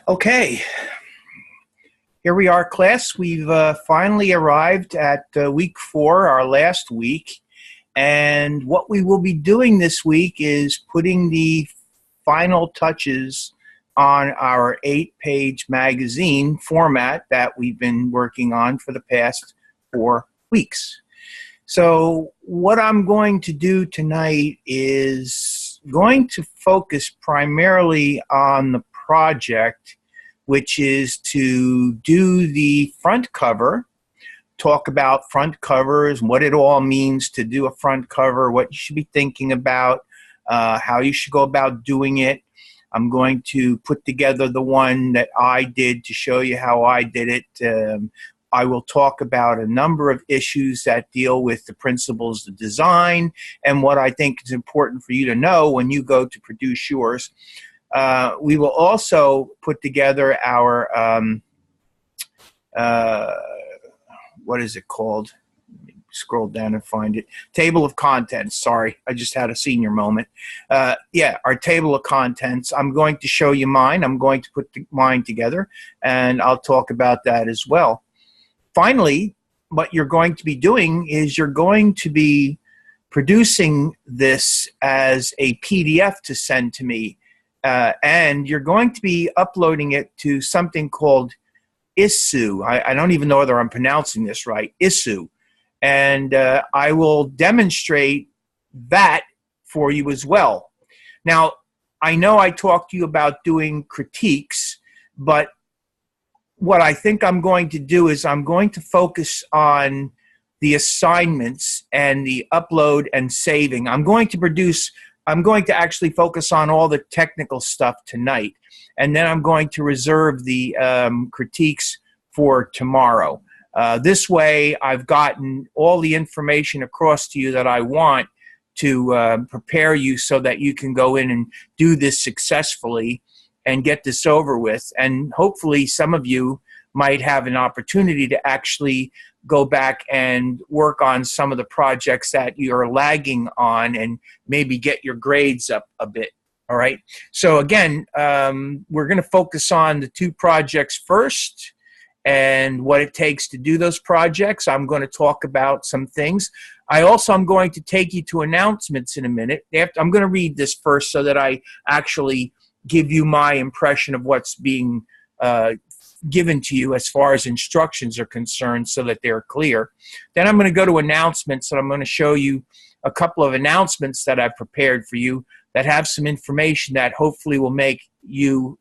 Okay, here we are, class. We've finally arrived at week 4, our last week. And what we will be doing this week is putting the final touches on our 8-page magazine format that we've been working on for the past 4 weeks. So what I'm going to do tonight is going to focus primarily on the project, which is to do the front cover, talk about front covers, what it all means to do a front cover, what you should be thinking about, how you should go about doing it. I'm going to put together the one that I did to show you how I did it. I will talk about a number of issues that deal with the principles of design and what I think is important for you to know when you go to produce yours. We will also put together our, what is it called? Let me scroll down and find it. Table of contents. Sorry, I just had a senior moment. Yeah, our table of contents. I'm going to show you mine. I'm going to put mine together, and I'll talk about that as well. Finally, what you're going to be doing is you're going to be producing this as a PDF to send to me. And you're going to be uploading it to something called DES-2. I don't even know whether I'm pronouncing this right, DES-2. And I will demonstrate that for you as well. Now, I know I talked to you about doing critiques, but what I think I'm going to do is I'm going to focus on the assignments and the upload and saving. I'm going to actually focus on all the technical stuff tonight, and then I'm going to reserve the critiques for tomorrow. This way, I've gotten all the information across to you that I want to prepare you so that you can go in and do this successfully and get this over with. And hopefully some of you might have an opportunity to actually go back and work on some of the projects that you're lagging on and maybe get your grades up a bit. All right. So again, we're going to focus on the 2 projects first and what it takes to do those projects. I'm going to talk about some things. I'm going to take you to announcements in a minute. I'm going to read this first so that I actually give you my impression of what's being given to you as far as instructions are concerned so that they're clear. Then I'm going to go to announcements, and I'm going to show you a couple of announcements that I've prepared for you that have some information that hopefully will make you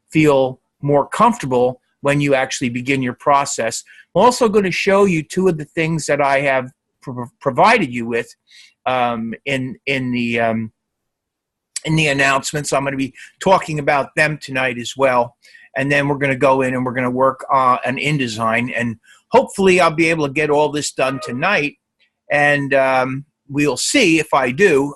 feel more comfortable when you actually begin your process. I'm also going to show you 2 of the things that I have provided you with in the announcements. I'm going to be talking about them tonight as well. And then we're going to go in and we're going to work on InDesign. And hopefully I'll be able to get all this done tonight. And we'll see if I do.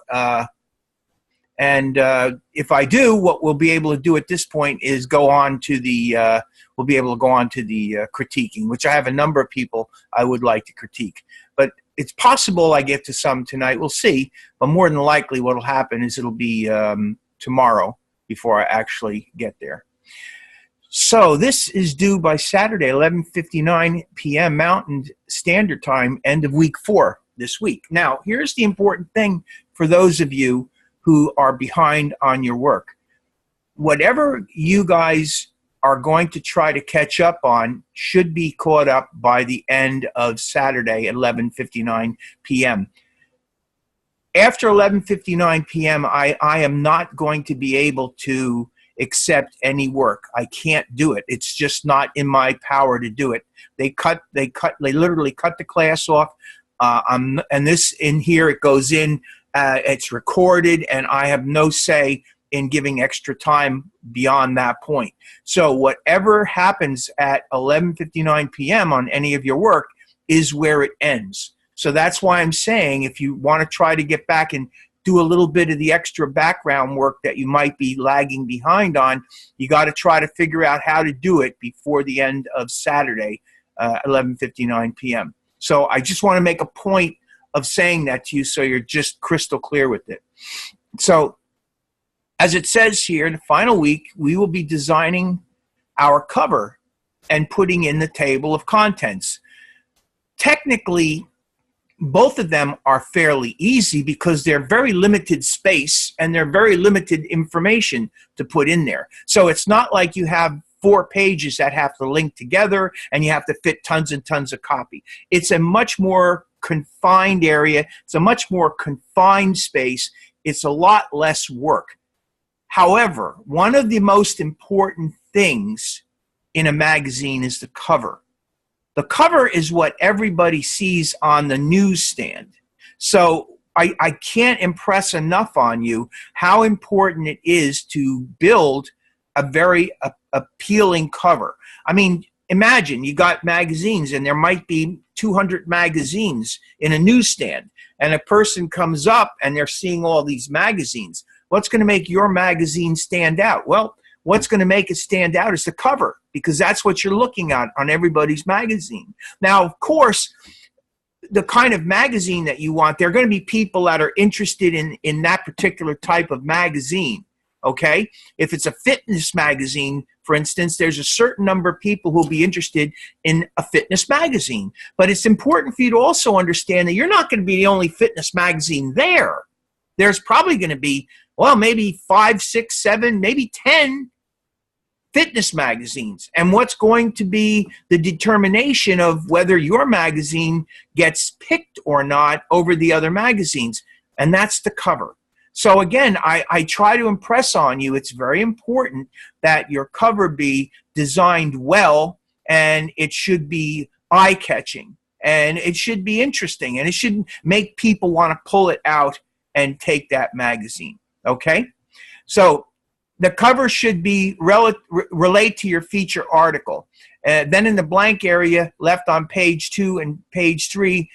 If I do, what we'll be able to do at this point is go on to the, we'll be able to go on to the critiquing, which I have a number of people I would like to critique. But it's possible I get to some tonight. We'll see. But more than likely what will happen is it'll be tomorrow before I actually get there. So this is due by Saturday, 11:59 p.m. Mountain Standard Time, end of week 4 this week. Now, here's the important thing for those of you who are behind on your work. Whatever you guys are going to try to catch up on should be caught up by the end of Saturday at 11:59 p.m. After 11:59 p.m., I am not going to be able to accept any work. I can't do it. It's just not in my power to do it. They literally cut the class off. And this in here, it goes in, it's recorded, and I have no say in giving extra time beyond that point. So whatever happens at 11:59 p.m. on any of your work is where it ends. So that's why I'm saying if you want to try to get back and do a little bit of the extra background work that you might be lagging behind on, you got to try to figure out how to do it before the end of Saturday, 11:59 p.m. So I just want to make a point of saying that to you so you're just crystal clear with it. So As it says here, in the final week, we will be designing our cover and putting in the table of contents. Technically, both of them are fairly easy because they're very limited space and they're very limited information to put in there. So it's not like you have 4 pages that have to link together and you have to fit tons and tons of copy. It's a much more confined area. It's a much more confined space. It's a lot less work. However, one of the most important things in a magazine is the cover. The cover is what everybody sees on the newsstand. So I can't impress enough on you how important it is to build a very appealing cover. I mean, imagine you got magazines and there might be 200 magazines in a newsstand, and a person comes up and they're seeing all these magazines. What's going to make your magazine stand out? Well, what's going to make it stand out is the cover, because that's what you're looking at on everybody's magazine. Now, of course, the kind of magazine that you want, there are going to be people that are interested in that particular type of magazine, okay? If it's a fitness magazine, for instance, there's a certain number of people who will be interested in a fitness magazine. But it's important for you to also understand that you're not going to be the only fitness magazine there. There's probably going to be, well, maybe 5, 6, 7, maybe 10 fitness magazines. And what's going to be the determination of whether your magazine gets picked or not over the other magazines? And that's the cover. So again, I try to impress on you, it's very important that your cover be designed well, and it should be eye-catching, and it should be interesting, and it should make people want to pull it out and take that magazine, okay? So the cover should be relate to your feature article. Then in the blank area left on page 2 and page 3,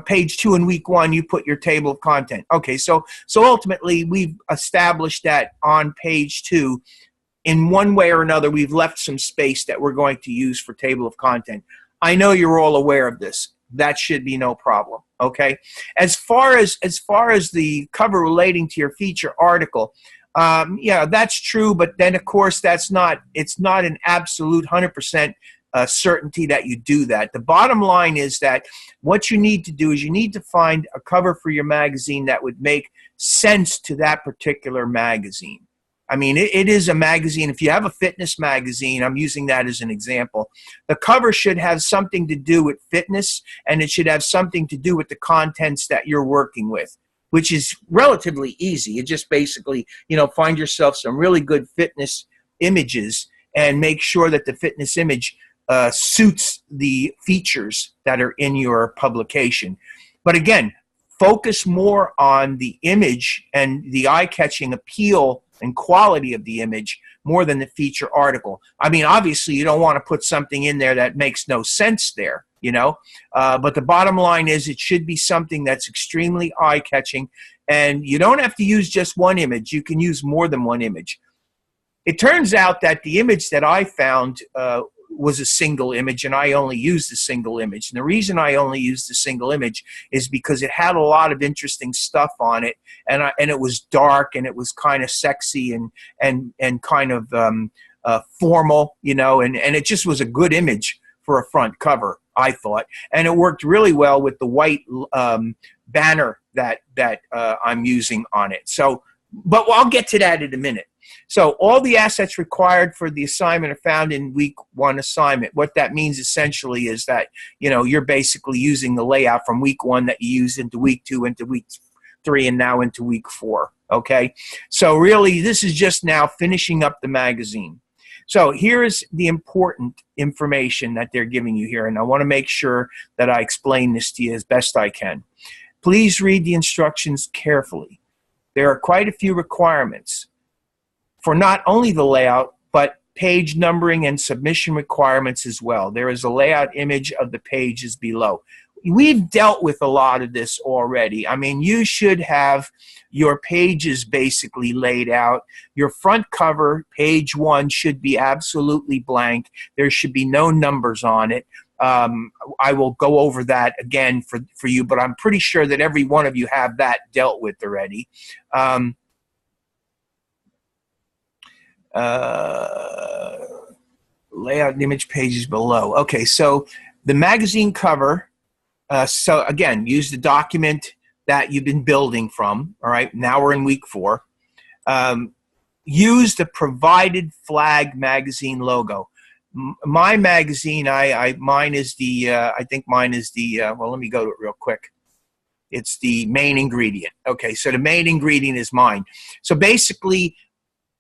page 2 in week 1, you put your table of content. Okay, so ultimately we've established that on page 2, in one way or another, we've left some space that we're going to use for table of content. I know you're all aware of this. That should be no problem. Okay. As far as the cover relating to your feature article, yeah, that's true. But then, of course, it's not an absolute 100% certainty that you do that. The bottom line is that what you need to do is you need to find a cover for your magazine that would make sense to that particular magazine. I mean, it is a magazine. If you have a fitness magazine, I'm using that as an example, the cover should have something to do with fitness, and it should have something to do with the contents that you're working with, which is relatively easy. You just basically, find yourself some really good fitness images and make sure that the fitness image suits the features that are in your publication. But again, focus more on the image and the eye-catching appeal and quality of the image more than the feature article. I mean, obviously, you don't want to put something in there that makes no sense there, but the bottom line is it should be something that's extremely eye-catching, and you don't have to use just one image. You can use more than one image. It turns out that the image that I found was a single image, and I only used a single image. And the reason I only used a single image is because it had a lot of interesting stuff on it, and it was dark, and it was kind of sexy and kind of formal, and it just was a good image for a front cover, I thought. And it worked really well with the white banner that I'm using on it. So, but I'll get to that in a minute. So all the assets required for the assignment are found in week 1 assignment. What that means essentially is that, you're basically using the layout from week 1 that you used into week 2, into week 3, and now into week 4, okay? So really, this is just now finishing up the magazine. So here's the important information that they're giving you here, and I want to make sure that I explain this to you as best I can. Please read the instructions carefully. There are quite a few requirements for not only the layout, but page numbering and submission requirements as well. There is a layout image of the pages below. We've dealt with a lot of this already. I mean, you should have your pages basically laid out. Your front cover, page 1, should be absolutely blank. There should be no numbers on it. I will go over that again for you, but I'm pretty sure that every one of you have that dealt with already. Layout and image pages below. Okay, so the magazine cover, so again, use the document that you've been building from. All right, now we're in week 4. Use the provided flag magazine logo. My magazine, mine is the, I think mine is the, well, let me go to it real quick. It's the main ingredient. Okay, so the main ingredient is mine. So basically,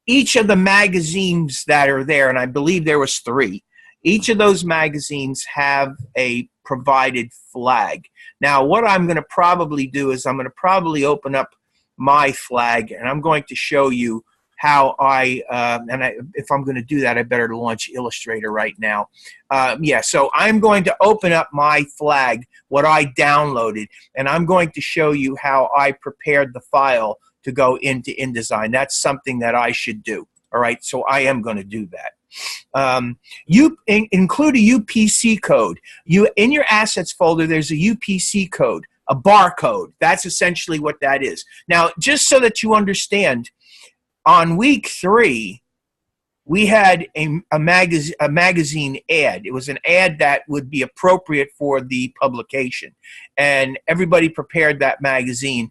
each of the magazines that are there, and I believe there was 3, each of those magazines have a provided flag. Now, what I'm going to probably do is I'm going to probably open up my flag, and I'm going to show you how if I'm going to do that, I better launch Illustrator right now. Yeah, so I'm going to open up my flag, what I downloaded, and I'm going to show you how I prepared the file to go into InDesign. That's something that I should do. All right, so I am going to do that. You include a UPC code. In your assets folder, there's a UPC code, a barcode. That's essentially what that is. Now, just so that you understand, on week 3, we had a magazine ad. It was an ad that would be appropriate for the publication, and everybody prepared that magazine.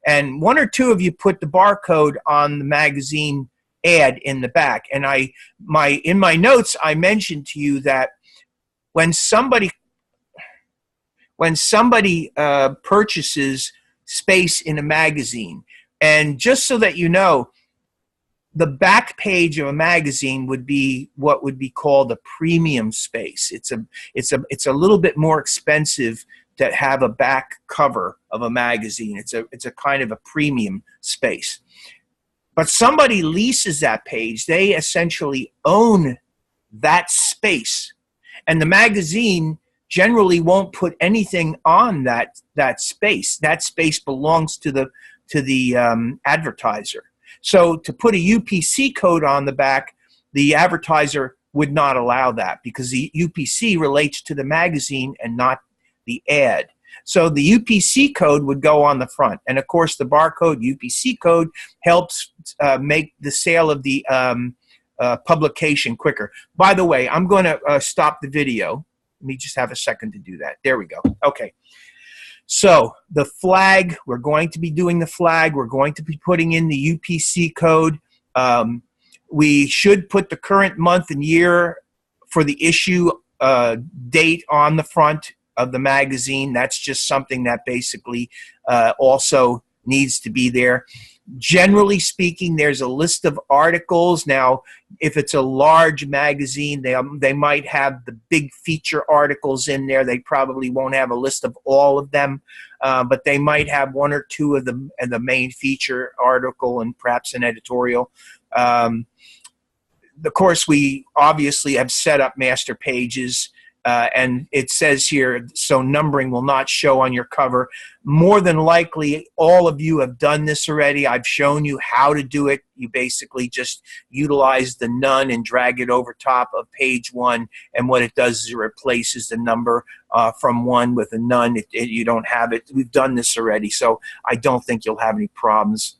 And 1 or 2 of you put the barcode on the magazine ad in the back. And in my notes, I mentioned to you that when somebody purchases space in a magazine, and just so that you know, the back page of a magazine would be what would be called a premium space. It's a little bit more expensive to have a back cover of a magazine. It's a kind of a premium space. But somebody leases that page. They essentially own that space, and the magazine generally won't put anything on that space. That space belongs to the advertiser. So to put a UPC code on the back, the advertiser would not allow that, because the UPC relates to the magazine and not the ad. So the UPC code would go on the front. And of course, the barcode UPC code helps make the sale of the publication quicker. By the way, I'm going to stop the video. Let me just have a second to do that. There we go. Okay. So the flag, we're going to be doing the flag. We're going to be putting in the UPC code. We should put the current month and year for the issue date on the front of the magazine. That's just something that basically also needs to be there. Generally speaking, there's a list of articles. Now, if it's a large magazine, they might have the big feature articles in there. They probably won't have a list of all of them, but they might have 1 or 2 of them and the main feature article and perhaps an editorial. Of course, we obviously have set up master pages. And it says here, so numbering will not show on your cover. More than likely, all of you have done this already. I've shown you how to do it. You basically just utilize the none and drag it over top of page 1. And what it does is it replaces the number from 1 with a none. You don't have it. We've done this already, so I don't think you'll have any problems.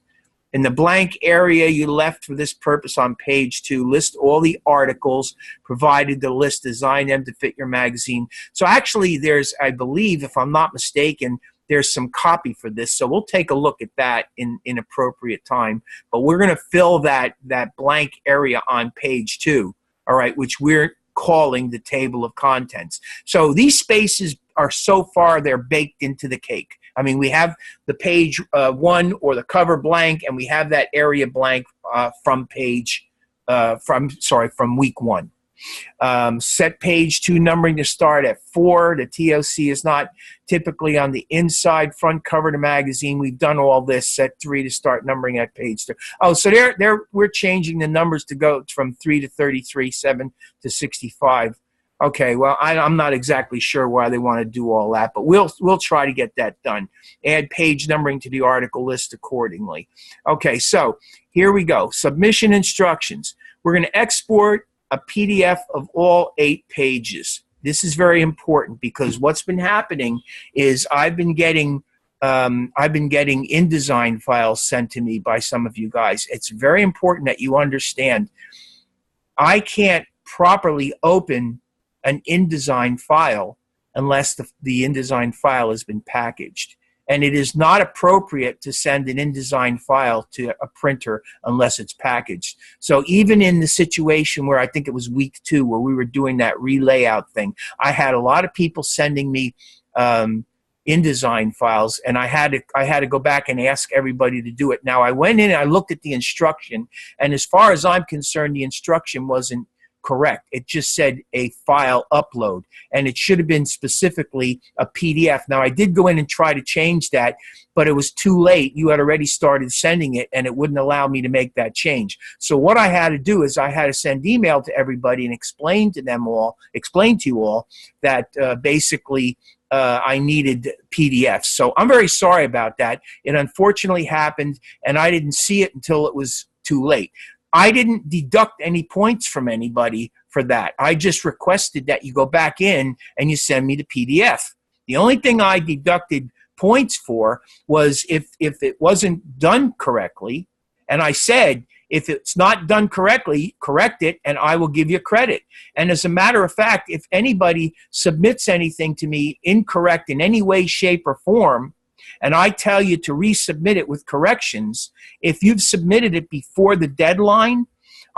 In the blank area you left for this purpose on page 2, list all the articles, provided the list, design them to fit your magazine. So actually there's, I believe, if I'm not mistaken, there's some copy for this. So we'll take a look at that in appropriate time. But we're going to fill that blank area on page 2, all right, which we're calling the table of contents. So these spaces are so far, they're baked into the cake. I mean, we have the page 1 or the cover blank, and we have that area blank from week 1. Set page 2 numbering to start at 4. The TOC is not typically on the inside front cover of the magazine. We've done all this. Set 3 to start numbering at page 2. Oh, so we're changing the numbers to go from 3 to 33, 7 to 65. Okay, well, I'm not exactly sure why they want to do all that, but we'll try to get that done. Add page numbering to the article list accordingly. Okay, so here we go. Submission instructions. We're going to export a PDF of all 8 pages. This is very important because what's been happening is I've been getting InDesign files sent to me by some of you guys. It's very important that you understand I can't properly open an InDesign file unless the InDesign file has been packaged. And it is not appropriate to send an InDesign file to a printer unless it's packaged. So even in the situation where I think it was week 2 where we were doing that relayout thing, I had a lot of people sending me InDesign files, and I had to go back and ask everybody to do it. Now, I went in and I looked at the instruction, and as far as I'm concerned, the instruction wasn't correct. It just said a file upload, and it should have been specifically a PDF. Now, I did go in and try to change that, but it was too late. You had already started sending it, and it wouldn't allow me to make that change. So what I had to do is I had to send email to everybody and explain to you all that basically I needed PDFs. So I'm very sorry about that. It unfortunately happened, and I didn't see it until it was too late. I didn't deduct any points from anybody for that. I just requested that you go back in and you send me the PDF. The only thing I deducted points for was if it wasn't done correctly, and I said, if it's not done correctly, correct it, and I will give you credit. And as a matter of fact, if anybody submits anything to me incorrect in any way, shape, or form, and I tell you to resubmit it with corrections, if you've submitted it before the deadline,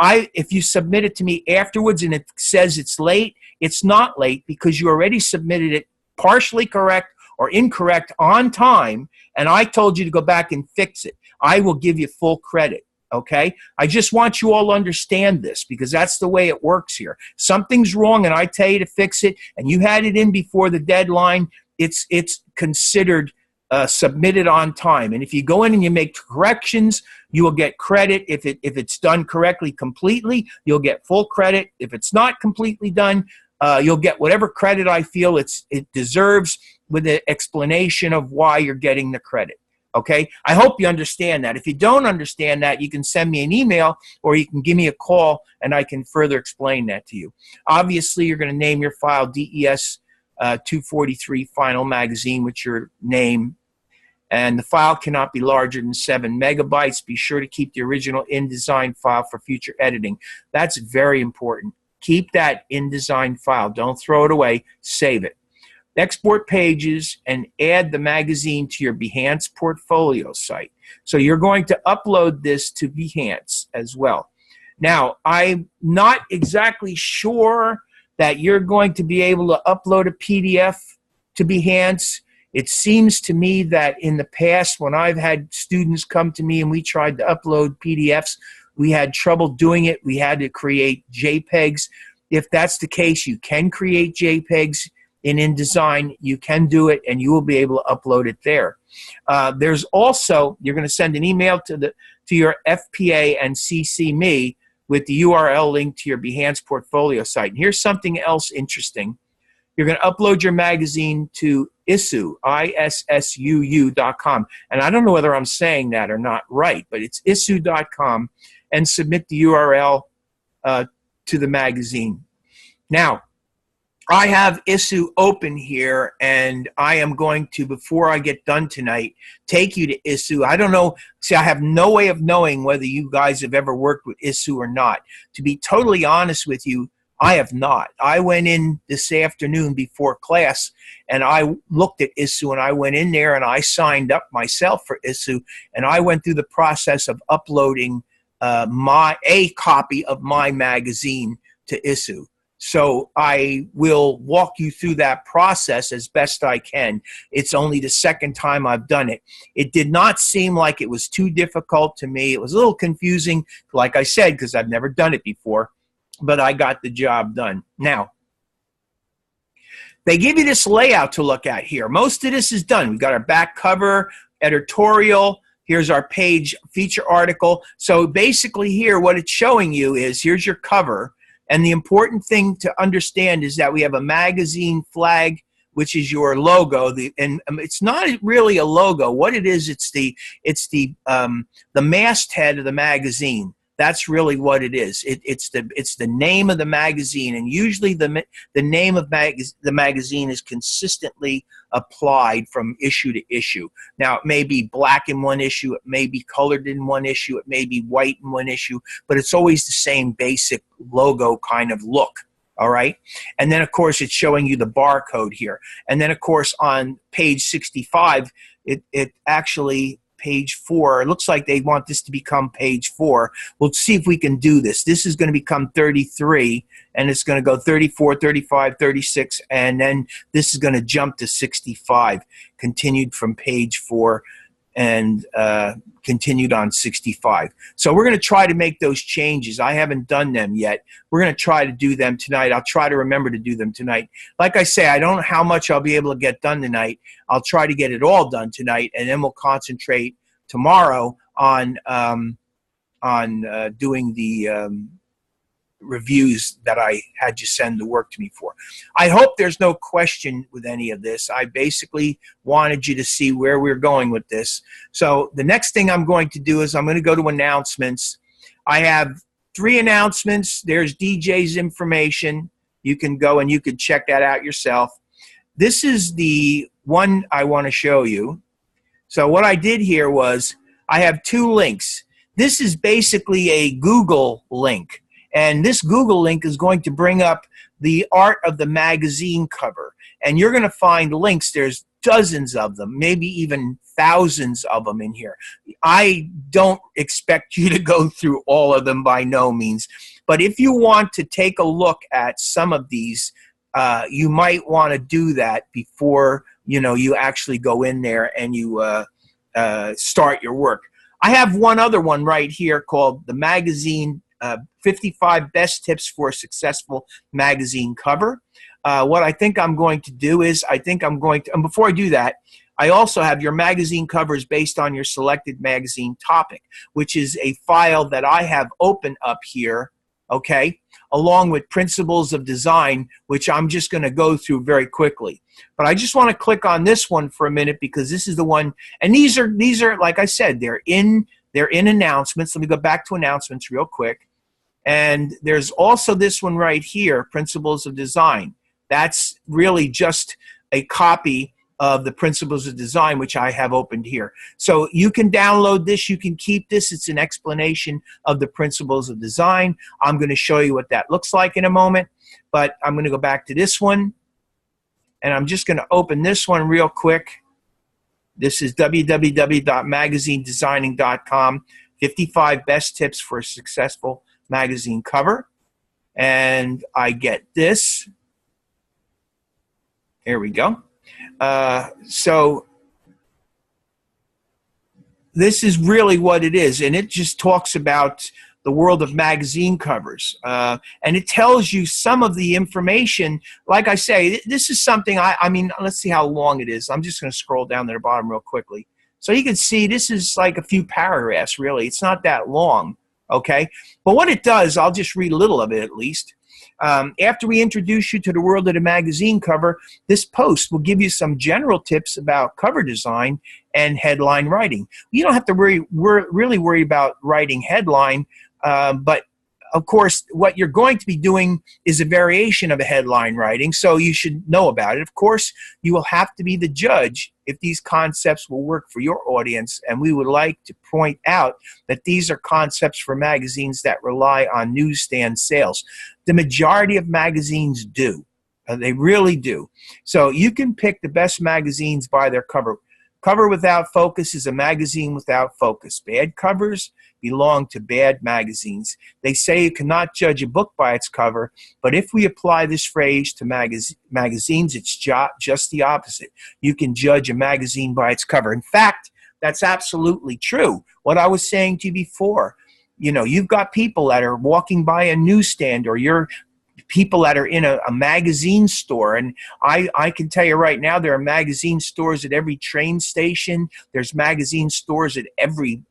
if you submit it to me afterwards and it says it's late, it's not late because you already submitted it partially correct or incorrect on time, and I told you to go back and fix it. I will give you full credit. Okay? I just want you all to understand this because that's the way it works here. Something's wrong and I tell you to fix it and you had it in before the deadline, it's considered submitted on time. And if you go in and you make corrections, you will get credit. If it's done correctly completely, you'll get full credit. If it's not completely done, you'll get whatever credit I feel it deserves with the explanation of why you're getting the credit. Okay? I hope you understand that. If you don't understand that, you can send me an email or you can give me a call and I can further explain that to you. Obviously, you're going to name your file DES-243 Final Magazine with your name, and the file cannot be larger than 7 megabytes. Be sure to keep the original InDesign file for future editing. That's very important. Keep that InDesign file. Don't throw it away. Save it. Export pages and add the magazine to your Behance portfolio site. So you're going to upload this to Behance as well. Now, I'm not exactly sure that you're going to be able to upload a PDF to Behance. It seems to me that in the past when I've had students come to me and we tried to upload PDFs, we had trouble doing it. We had to create JPEGs. If that's the case, you can create JPEGs in InDesign. You can do it and you will be able to upload it there. There's also, you're going to send an email to your FPA and CC me with the URL link to your Behance portfolio site. And here's something else interesting. You're going to upload your magazine to ISSU, ISSUU.com. And I don't know whether I'm saying that or not right, but it's ISSU.com, and submit the URL to the magazine. Now, I have ISSU open here, and I am going to, before I get done tonight, take you to ISSU. I don't know. See, I have no way of knowing whether you guys have ever worked with ISSU or not. To be totally honest with you, I have not. I went in this afternoon before class, and I looked at ISSU, and I went in there, and I signed up myself for ISSU, and I went through the process of uploading a copy of my magazine to ISSU. So I will walk you through that process as best I can. It's only the second time I've done it. It did not seem like it was too difficult to me. It was a little confusing, like I said, because I've never done it before, but I got the job done. Now, they give you this layout to look at here. Most of this is done. We've got our back cover, editorial. Here's our page feature article. So basically here, what it's showing you is here's your cover. And the important thing to understand is that we have a magazine flag, which is your logo. And it's not really a logo. What it is, it's the masthead of the magazine. That's really what it is. It's the name of the magazine, and usually the name of the magazine is consistently applied from issue to issue. Now, it may be black in one issue, it may be colored in one issue, it may be white in one issue, but it's always the same basic logo kind of look. All right. And then, of course, it's showing you the barcode here. And then, of course, on page 65, it actually, page 4, it looks like they want this to become page 4. We'll see if we can do this. This is going to become 33, and it's going to go 34, 35, 36, and then this is going to jump to 65, continued from page 4 and continued on 65. So we're going to try to make those changes. I haven't done them yet. We're going to try to do them tonight. I'll try to remember to do them tonight. Like I say, I don't know how much I'll be able to get done tonight. I'll try to get it all done tonight, and then we'll concentrate tomorrow on doing the reviews that I had you send the work to me for. I hope there's no question with any of this. I basically wanted you to see where we're going with this. So the next thing I'm going to do is I'm going to go to announcements. I have 3 announcements. There's DJ's information. You can go and you can check that out yourself. This is the one I want to show you. So what I did here was I have 2 links. This is basically a Google link. And this Google link is going to bring up the art of the magazine cover. And you're going to find links. There's dozens of them, maybe even thousands of them in here. I don't expect you to go through all of them, by no means. But if you want to take a look at some of these, you might want to do that before you actually go in there and you start your work. I have one other one right here called the magazine 55 Best Tips for a Successful Magazine Cover. What I think I'm going to do is and before I do that, I also have your magazine covers based on your selected magazine topic, which is a file that I have open up here, okay, along with Principles of Design, which I'm just going to go through very quickly. But I just want to click on this one for a minute because this is the one, and these are like I said, they're in announcements. Let me go back to announcements real quick. And there's also this one right here, Principles of Design. That's really just a copy of the Principles of Design, which I have opened here. So you can download this. You can keep this. It's an explanation of the Principles of Design. I'm going to show you what that looks like in a moment. But I'm going to go back to this one. And I'm just going to open this one real quick. This is www.magazinedesigning.com, 55 Best Tips for a Successful Magazine Cover. And I get this. Here we go. So this is really what it is, and it just talks about the world of magazine covers, and it tells you some of the information. Like I say, this is something I mean, let's see how long it is. I'm just going to scroll down to the bottom real quickly. So you can see this is like a few paragraphs, really. It's not that long, okay? But what it does, I'll just read a little of it at least. After we introduce you to the world of the magazine cover, this post will give you some general tips about cover design and headline writing. You don't have to really worry about writing headline, but of course, what you're going to be doing is a variation of a headline writing, so you should know about it. Of course, you will have to be the judge if these concepts will work for your audience, and we would like to point out that these are concepts for magazines that rely on newsstand sales. The majority of magazines do. They really do. So you can pick the best magazines by their cover. Cover Without Focus is a magazine without focus. Bad covers belong to bad magazines. They say you cannot judge a book by its cover, but if we apply this phrase to magazines, it's just the opposite. You can judge a magazine by its cover. In fact, that's absolutely true. What I was saying to you before, you've got people that are walking by a newsstand, or you're people that are in a magazine store, and I can tell you right now, there are magazine stores at every train station. There's magazine stores at every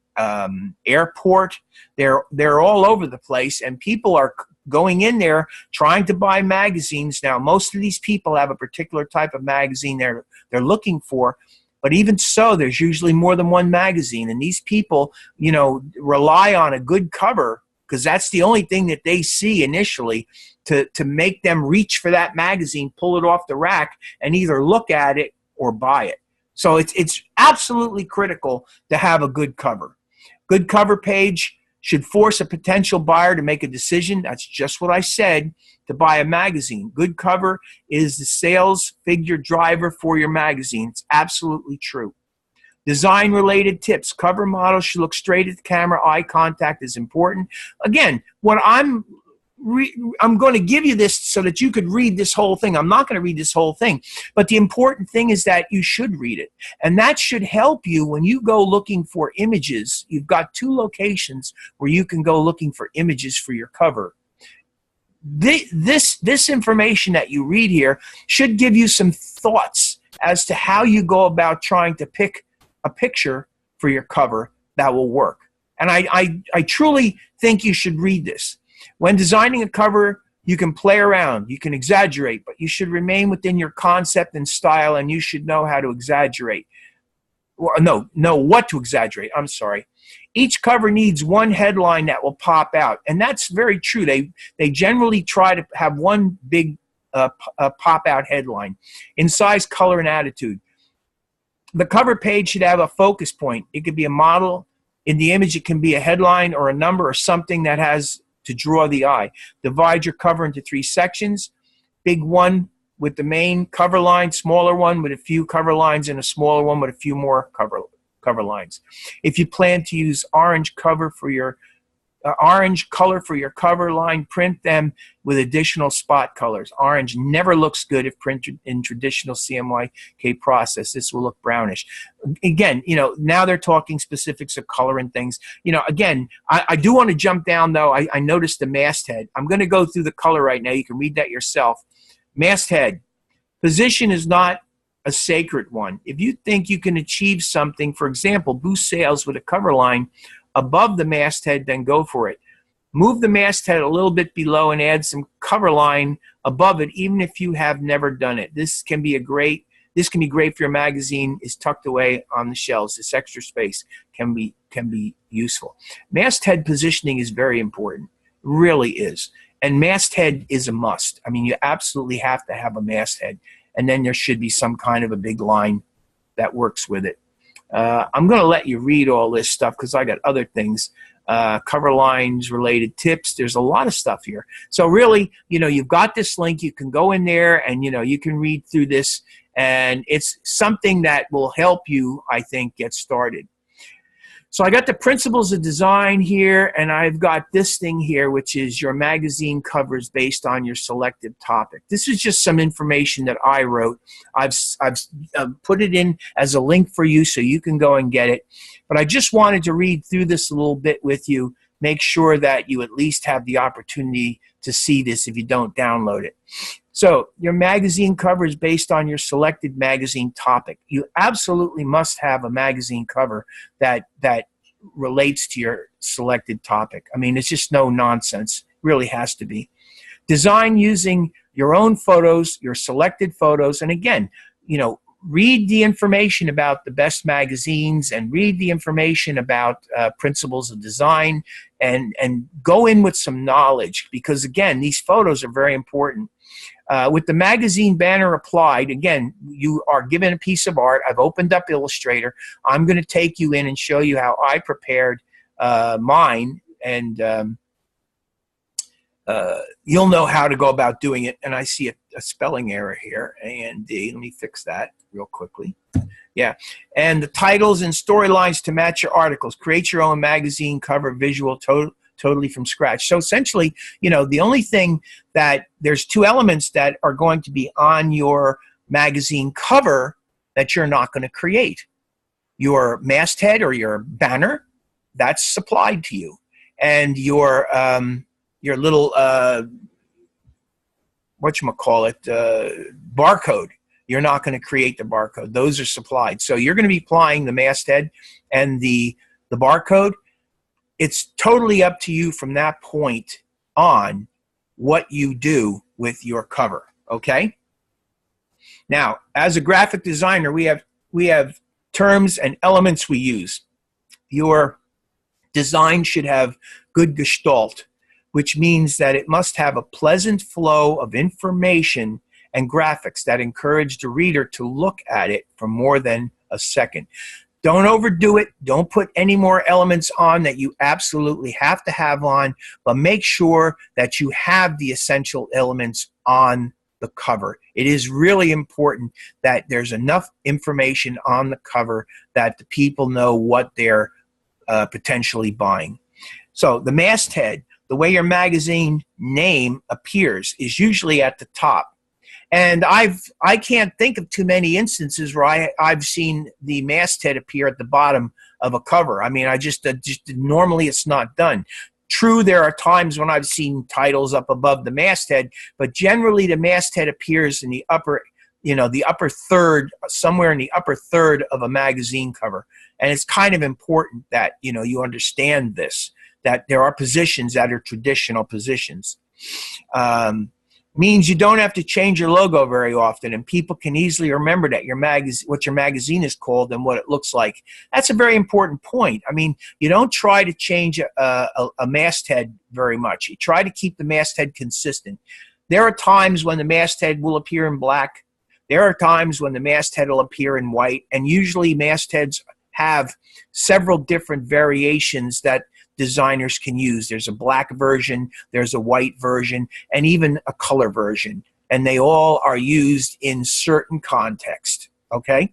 airport. They're all over the place, and people are going in there trying to buy magazines. Now, most of these people have a particular type of magazine they're looking for, but even so, there's usually more than one magazine, and these people, rely on a good cover because that's the only thing that they see initially to make them reach for that magazine, pull it off the rack, and either look at it or buy it. So it's absolutely critical to have a good cover. Good cover page should force a potential buyer to make a decision. That's just what I said, to buy a magazine. Good cover is the sales figure driver for your magazine. It's absolutely true. Design-related tips. Cover models should look straight at the camera. Eye contact is important. Again, what I'm going to give you this so that you could read this whole thing. I'm not going to read this whole thing, but the important thing is that you should read it. And that should help you when you go looking for images. You've got 2 locations where you can go looking for images for your cover. This information that you read here should give you some thoughts as to how you go about trying to pick a picture for your cover that will work. And I truly think you should read this. When designing a cover, you can play around, you can exaggerate, but you should remain within your concept and style, and you should know how to exaggerate. Know what to exaggerate. I'm sorry. Each cover needs one headline that will pop out, and that's very true. They generally try to have one big pop-out headline in size, color, and attitude. The cover page should have a focus point. It could be a model. In the image, it can be a headline or a number or something that has to draw the eye. Divide your cover into 3 sections. Big one with the main cover line, smaller one with a few cover lines, and a smaller one with a few more cover lines. If you plan to use orange color for your cover line, print them with additional spot colors. Orange never looks good if printed in traditional CMYK process. This will look brownish. Again, now they're talking specifics of color and things. Again, I do want to jump down, though. I noticed the masthead. I'm going to go through the color right now. You can read that yourself. Masthead. Position is not a sacred one. If you think you can achieve something, for example, boost sales with a cover line above the masthead, then go for it. Move the masthead a little bit below and add some cover line above it, even if you have never done it. This can be great for your magazine is tucked away on the shelves. This extra space can be useful. Masthead positioning is very important, really is. And masthead is a must. I mean, you absolutely have to have a masthead, and then there should be some kind of a big line that works with it. I'm going to let you read all this stuff because I got other things, cover lines, related tips. There's a lot of stuff here. So really, you've got this link. You can go in there and, you can read through this, and it's something that will help you, I think, get started. So I got the principles of design here, and I've got this thing here, which is your magazine covers based on your selected topic. This is just some information that I wrote. I've put it in as a link for you so you can go and get it. But I just wanted to read through this a little bit with you, make sure that you at least have the opportunity to see this if you don't download it. So your magazine cover is based on your selected magazine topic. You absolutely must have a magazine cover that relates to your selected topic. I mean, it's just no nonsense. It really has to be. Design using your own photos, your selected photos, and again, read the information about the best magazines and read the information about principles of design and go in with some knowledge because, again, these photos are very important. With the magazine banner applied, again, you are given a piece of art. I've opened up Illustrator. I'm going to take you in and show you how I prepared mine, and you'll know how to go about doing it. And I see a spelling error here, A-N-D. Let me fix that real quickly. Yeah. And the titles and storylines to match your articles. Create your own magazine cover visual totally from scratch. So essentially, the only thing that there's 2 elements that are going to be on your magazine cover that you're not going to create. Your masthead or your banner, that's supplied to you. And your little, barcode, you're not going to create the barcode. Those are supplied. So you're going to be applying the masthead and the barcode. It's totally up to you from that point on what you do with your cover, okay? Now, as a graphic designer, we have terms and elements we use. Your Design should have good gestalt, which means that it must have a pleasant flow of information and graphics that encourage the reader to look at it for more than a second. Don't overdo it. Don't put any more elements on that you absolutely have to have on, but make sure that you have the essential elements on the cover. It is really important that there's enough information on the cover that the people know what they're potentially buying. So the masthead, the way your magazine name appears, is usually at the top. And I can't think of too many instances where I've seen the masthead appear at the bottom of a cover. I mean, just normally it's not done. True, there are times when I've seen titles up above the masthead, but generally the masthead appears in the upper, the upper third, somewhere in the upper third of a magazine cover. And it's kind of important that, you understand this, that there are positions that are traditional positions. Means you don't have to change your logo very often, and people can easily remember that what your magazine is called and what it looks like. That's a very important point. I mean, you don't try to change a masthead very much. You try to keep the masthead consistent. There are times when the masthead will appear in black. There are times when the masthead will appear in white, and usually mastheads have several different variations that designers can use. There's a black version, there's a white version, and even a color version. And they all are used in certain context, okay?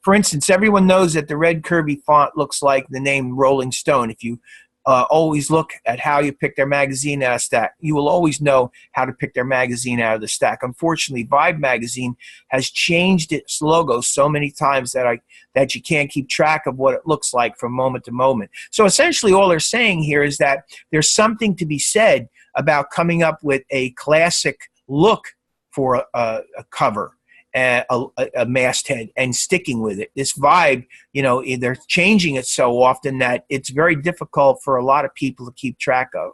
For instance, everyone knows that the red curvy font looks like the name Rolling Stone. If you always look at how you pick their magazine out of stack, you will always know how to pick their magazine out of the stack. Unfortunately, Vibe magazine has changed its logo so many times that you can't keep track of what it looks like from moment to moment. So essentially all they're saying here is that there's something to be said about coming up with a classic look for a cover, a masthead, and sticking with it. This Vibe, they're changing it so often that it's very difficult for a lot of people to keep track of.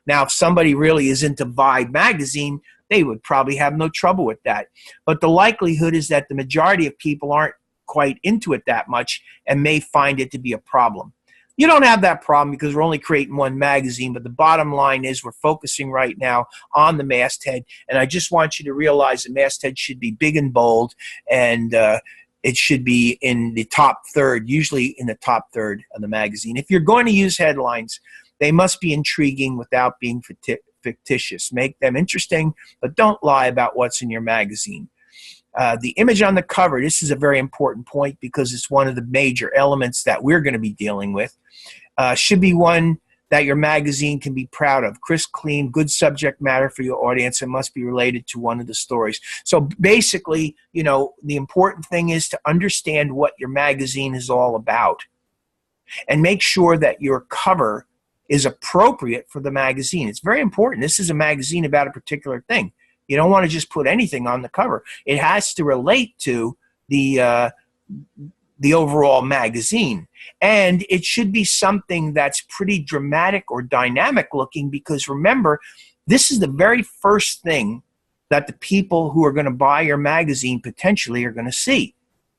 Now, if somebody really is into Vibe magazine, they would probably have no trouble with that. But the likelihood is that the majority of people aren't quite into it that much and may find it to be a problem. You don't have that problem because we're only creating one magazine, but the bottom line is we're focusing right now on the masthead, and I just want you to realize the masthead should be big and bold, and it should be in the top third, usually in the top third of the magazine. If you're going to use headlines, they must be intriguing without being fictitious. Make them interesting, but don't lie about what's in your magazine. The image on the cover, this is a very important point because it's one of the major elements that we're going to be dealing with. Should be one that your magazine can be proud of. Crisp, clean, good subject matter for your audience, and must be related to one of the stories. So basically, the important thing is to understand what your magazine is all about and make sure that your cover is appropriate for the magazine. It's very important. This is a magazine about a particular thing. You don't want to just put anything on the cover. It has to relate to the overall magazine. And it should be something that's pretty dramatic or dynamic looking, because remember, this is the very first thing that the people who are going to buy your magazine potentially are going to see.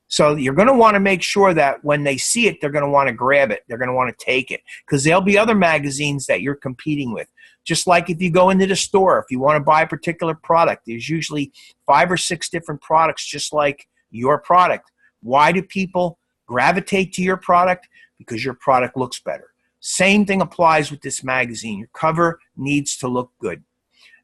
So you're going to want to make sure that when they see it, they're going to want to grab it. They're going to want to take it, because there'll be other magazines that you're competing with. Just like if you go into the store, if you want to buy a particular product, there's usually 5 or 6 different products just like your product. Why do people gravitate to your product? Because your product looks better. Same thing applies with this magazine. Your cover needs to look good.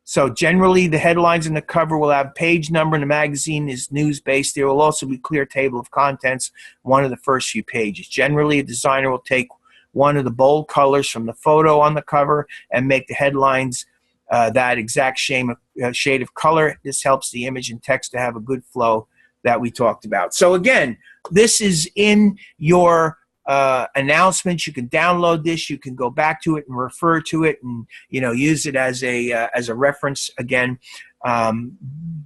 So generally, the headlines in the cover will have page number, and the magazine is news-based. There will also be a clear table of contents, one of the first few pages. Generally, a designer will take one of the bold colors from the photo on the cover and make the headlines that exact shade of color. This helps the image and text to have a good flow that we talked about. So again, this is in your announcements. You can download this. You can go back to it and refer to it, and use it as a reference again.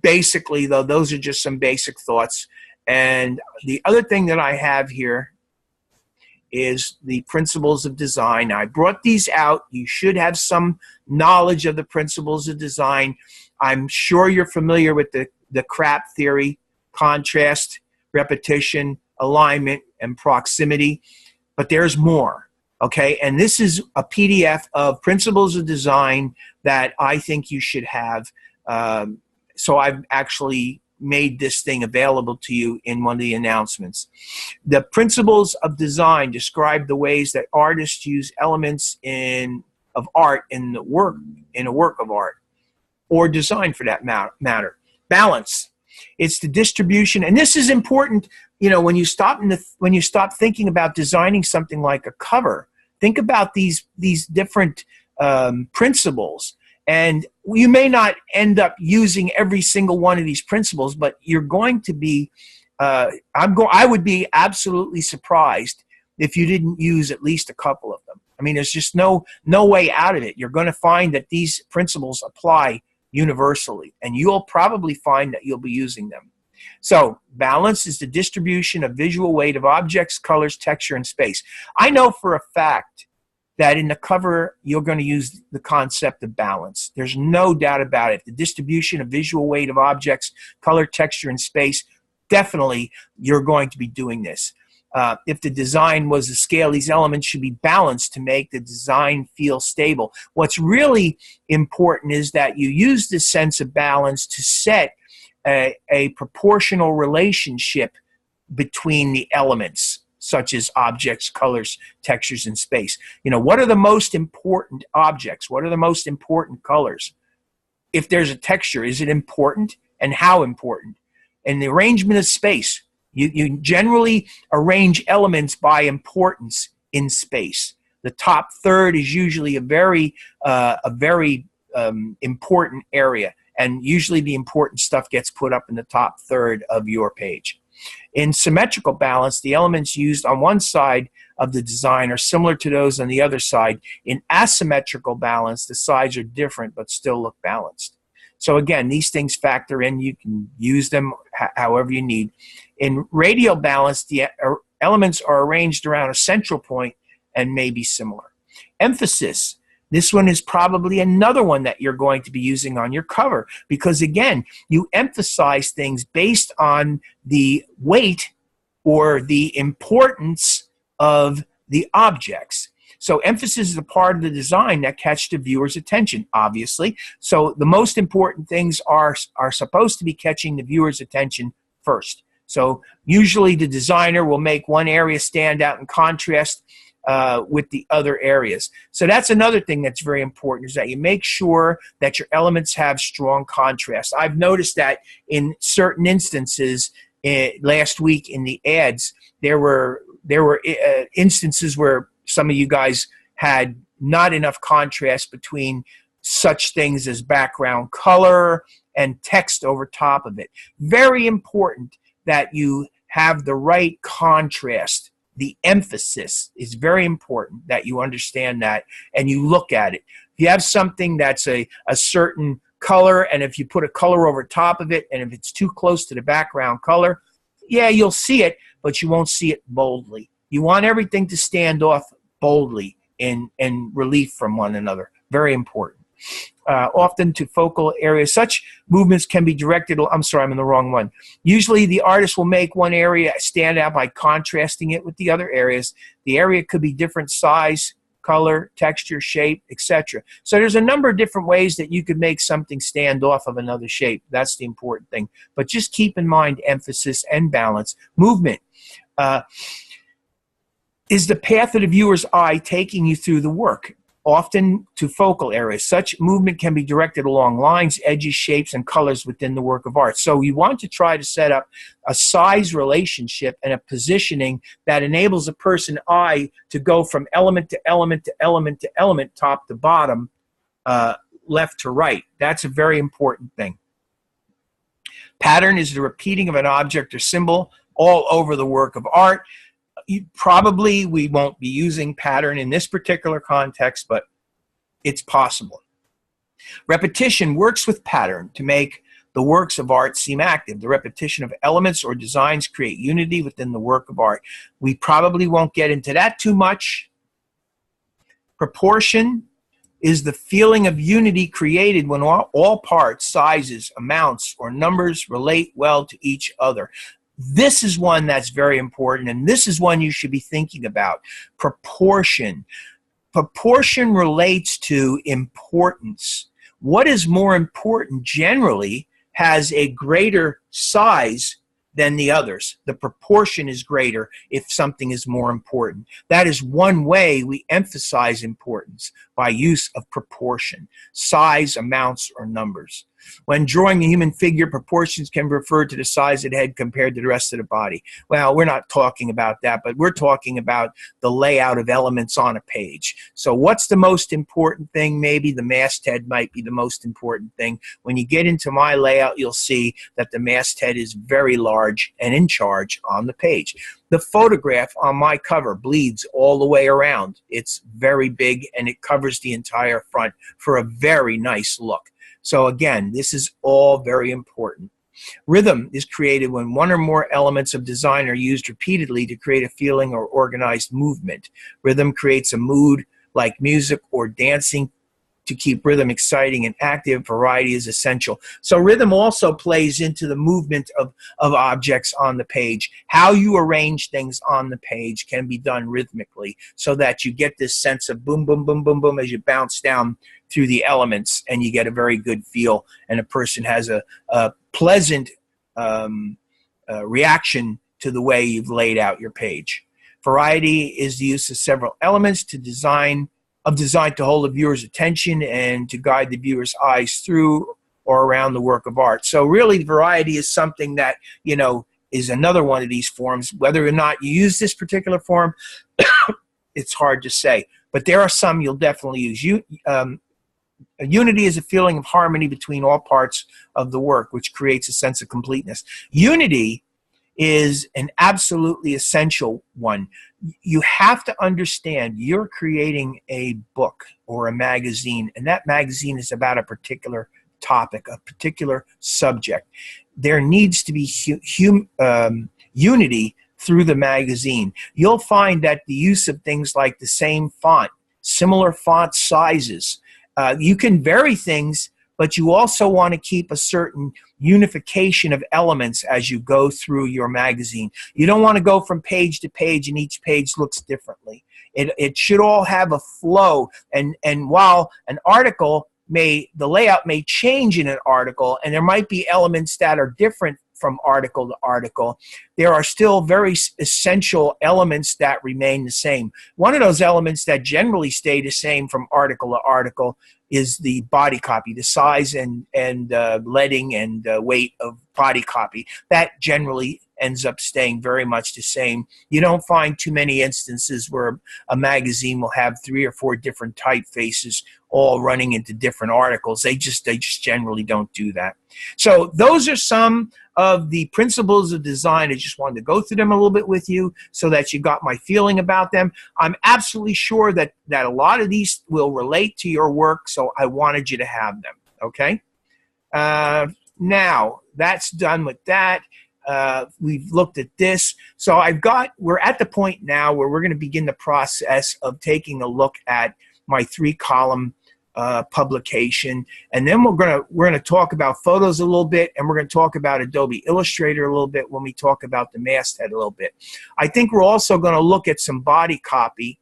Basically, though, those are just some basic thoughts. And the other thing that I have here is the principles of design. I brought these out. You should have some knowledge of the principles of design. I'm sure you're familiar with the CRAP theory: contrast, repetition, alignment, and proximity. But there's more. Okay, and this is a PDF of Principles of Design that I think you should have. So I've actually made this thing available to you in one of the announcements. The Principles of Design describe the ways that artists use elements of art in a work of art, or design for that matter. Balance. It's the distribution, and this is important. You know, when you stop thinking about designing something like a cover, think about these different principles. And you may not end up using every single one of these principles, but you're going to be, I would be absolutely surprised if you didn't use at least a couple of them. I mean, there's just no way out of it. You're going to find that these principles apply universally, and you'll probably find that you'll be using them. So balance is the distribution of visual weight of objects, colors, texture, and space. I know for a fact that in the cover, you're going to use the concept of balance. There's no doubt about it. The distribution of visual weight of objects, color, texture, and space, definitely you're going to be doing this. If the design was a scale, these elements should be balanced to make the design feel stable. What's really important is that you use this sense of balance to set a proportional relationship between the elements, such as objects, colors, textures, and space. You know, what are the most important objects? What are the most important colors? If there's a texture, is it important, and how important? And the arrangement of space. You generally arrange elements by importance in space. The top third is usually a very important area, and usually the important stuff gets put up in the top third of your page. In symmetrical balance, the elements used on one side of the design are similar to those on the other side. In asymmetrical balance, the sides are different but still look balanced. So again, these things factor in. You can use them however you need. In radial balance, the elements are arranged around a central point and may be similar. Emphasis. This one is probably another one that you're going to be using on your cover, because again, you emphasize things based on the weight or the importance of the objects. So emphasis is a part of the design that catch the viewer's attention, obviously. So the most important things are supposed to be catching the viewer's attention first. So usually the designer will make one area stand out in contrast with the other areas. So that's another thing that's very important, is that you make sure that your elements have strong contrast. I've noticed that in certain instances last week in the ads, there were instances where some of you guys had not enough contrast between such things as background color and text over top of it. Very important that you have the right contrast. The emphasis is very important that you understand that and you look at it. If you have something that's a certain color, and if you put a color over top of it, and if it's too close to the background color, yeah, you'll see it, but you won't see it boldly. You want everything to stand off boldly in relief from one another. Very important. Often to focal areas. Such movements can be directed, I'm sorry, I'm in the wrong one. Usually the artist will make one area stand out by contrasting it with the other areas. The area could be different size, color, texture, shape, etc. So there's a number of different ways that you could make something stand off of another shape. That's the important thing. But just keep in mind emphasis and balance. Movement. Is the path of the viewer's eye taking you through the work? Often to focal areas. Such movement can be directed along lines, edges, shapes, and colors within the work of art. So you want to try to set up a size relationship and a positioning that enables a person's eye to go from element to element to element to element, top to bottom, left to right. That's a very important thing. Pattern is the repeating of an object or symbol all over the work of art. We won't be using pattern in this particular context, but it's possible. Repetition works with pattern to make the works of art seem active. The repetition of elements or designs create unity within the work of art. We probably won't get into that too much. Proportion is the feeling of unity created when all parts, sizes, amounts, or numbers relate well to each other. This is one that's very important, and this is one you should be thinking about. Proportion. Proportion relates to importance. What is more important generally has a greater size than the others. The proportion is greater if something is more important. That is one way we emphasize importance, by use of proportion, size, amounts, or numbers. When drawing a human figure, proportions can refer to the size of the head compared to the rest of the body. Well, we're not talking about that, but we're talking about the layout of elements on a page. So what's the most important thing? Maybe the masthead might be the most important thing. When you get into my layout, you'll see that the masthead is very large and in charge on the page. The photograph on my cover bleeds all the way around. It's very big, and it covers the entire front for a very nice look. So again, this is all very important. Rhythm is created when one or more elements of design are used repeatedly to create a feeling or organized movement. Rhythm creates a mood, like music or dancing. To keep rhythm exciting and active, variety is essential. So rhythm also plays into the movement of objects on the page. How you arrange things on the page can be done rhythmically, so that you get this sense of boom, boom, boom, boom, boom as you bounce down through the elements, and you get a very good feel, and a person has a pleasant reaction to the way you've laid out your page. Variety is the use of several elements designed to hold the viewer's attention and to guide the viewer's eyes through or around the work of art. So really, variety is something that, you know, is another one of these forms. Whether or not you use this particular form, it's hard to say. But there are some you'll definitely use. Unity is a feeling of harmony between all parts of the work, which creates a sense of completeness. Unity is an absolutely essential one. You have to understand you're creating a book or a magazine, and that magazine is about a particular topic, a particular subject. There needs to be unity through the magazine. You'll find that the use of things like the same font, similar font sizes, you can vary things, but you also want to keep a certain unification of elements as you go through your magazine. You don't want to go from page to page and each page looks differently. It should all have a flow, and while an article the layout may change in an article, and there might be elements that are different from article to article, there are still very essential elements that remain the same. One of those elements that generally stay the same from article to article is the body copy, the size and leading and weight of body copy. That generally ends up staying very much the same. You don't find too many instances where a magazine will have 3 or 4 different typefaces all running into different articles. They just generally don't do that. So those are some of the principles of design. I just wanted to go through them a little bit with you so that you got my feeling about them. I'm absolutely sure that a lot of these will relate to your work, so I wanted you to have them, okay? Now, that's done with that. We've looked at this. So we're at the point now where we're going to begin the process of taking a look at my 3-column publication, and then we're going to talk about photos a little bit, and we're going to talk about Adobe Illustrator a little bit when we talk about the masthead a little bit. I think we're also going to look at some body copy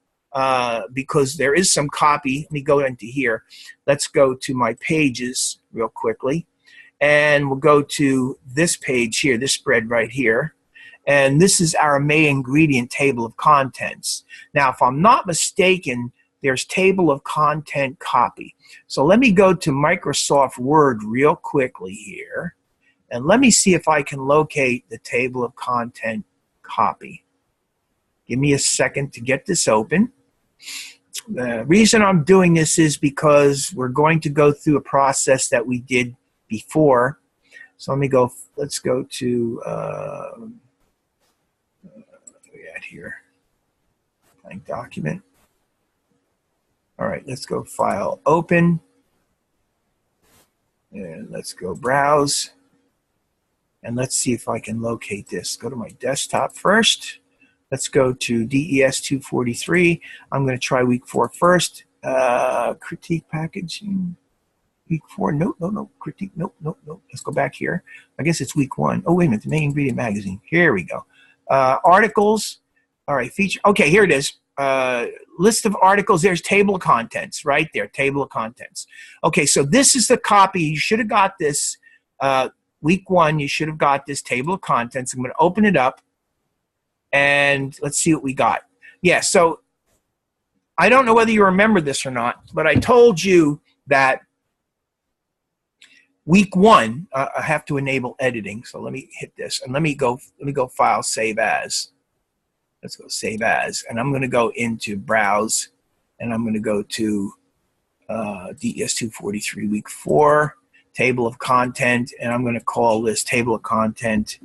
because there is some copy. Let me go into here. Let's go to my pages real quickly, and we'll go to this page here, this spread right here. And this is our main ingredient table of contents. Now, if I'm not mistaken, there's table of content copy. So let me go to Microsoft Word real quickly here, and let me see if I can locate the table of content copy. Give me a second to get this open. The reason I'm doing this is because we're going to go through a process that we did before. So let's go to, what we got here? Blank document. All right, let's go File, Open, and let's go Browse, and let's see if I can locate this. Go to my desktop first. Let's go to DES-243. I'm going to try week 4 first. Critique packaging. week 4. No. Critique. Nope. Let's go back here. I guess it's week 1. Oh, wait a minute. The main ingredient magazine. Here we go. Articles. All right. Feature. Okay, here it is. List of articles. There's table of contents right there. Table of contents. Okay, so this is the copy. You should have got this week 1. You should have got this table of contents. I'm going to open it up, and let's see what we got. Yeah, so I don't know whether you remember this or not, but I told you that week 1, I have to enable editing. So let me hit this, and let me go File, Save As. Let's go Save As, and I'm going to go into Browse, and I'm going to go to DES-243 week 4, Table of Content, and I'm going to call this Table of Content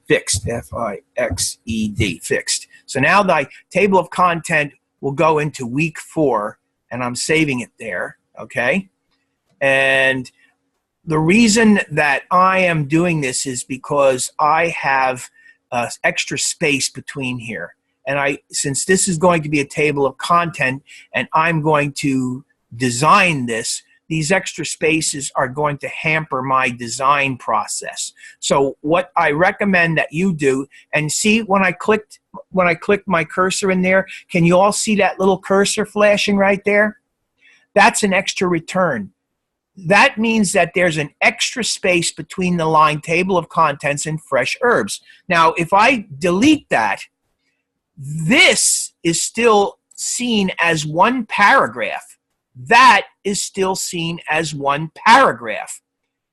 Fixed, F-I-X-E-D, Fixed. So now the Table of Content will go into week 4, and I'm saving it there, okay? And the reason that I am doing this is because I have extra space between here. And since this is going to be a table of content and I'm going to design this, these extra spaces are going to hamper my design process. So what I recommend that you do, and see when I clicked my cursor in there, can you all see that little cursor flashing right there? That's an extra return. That means that there's an extra space between the line table of contents and fresh herbs. Now, if I delete that, this is still seen as one paragraph. That is still seen as one paragraph.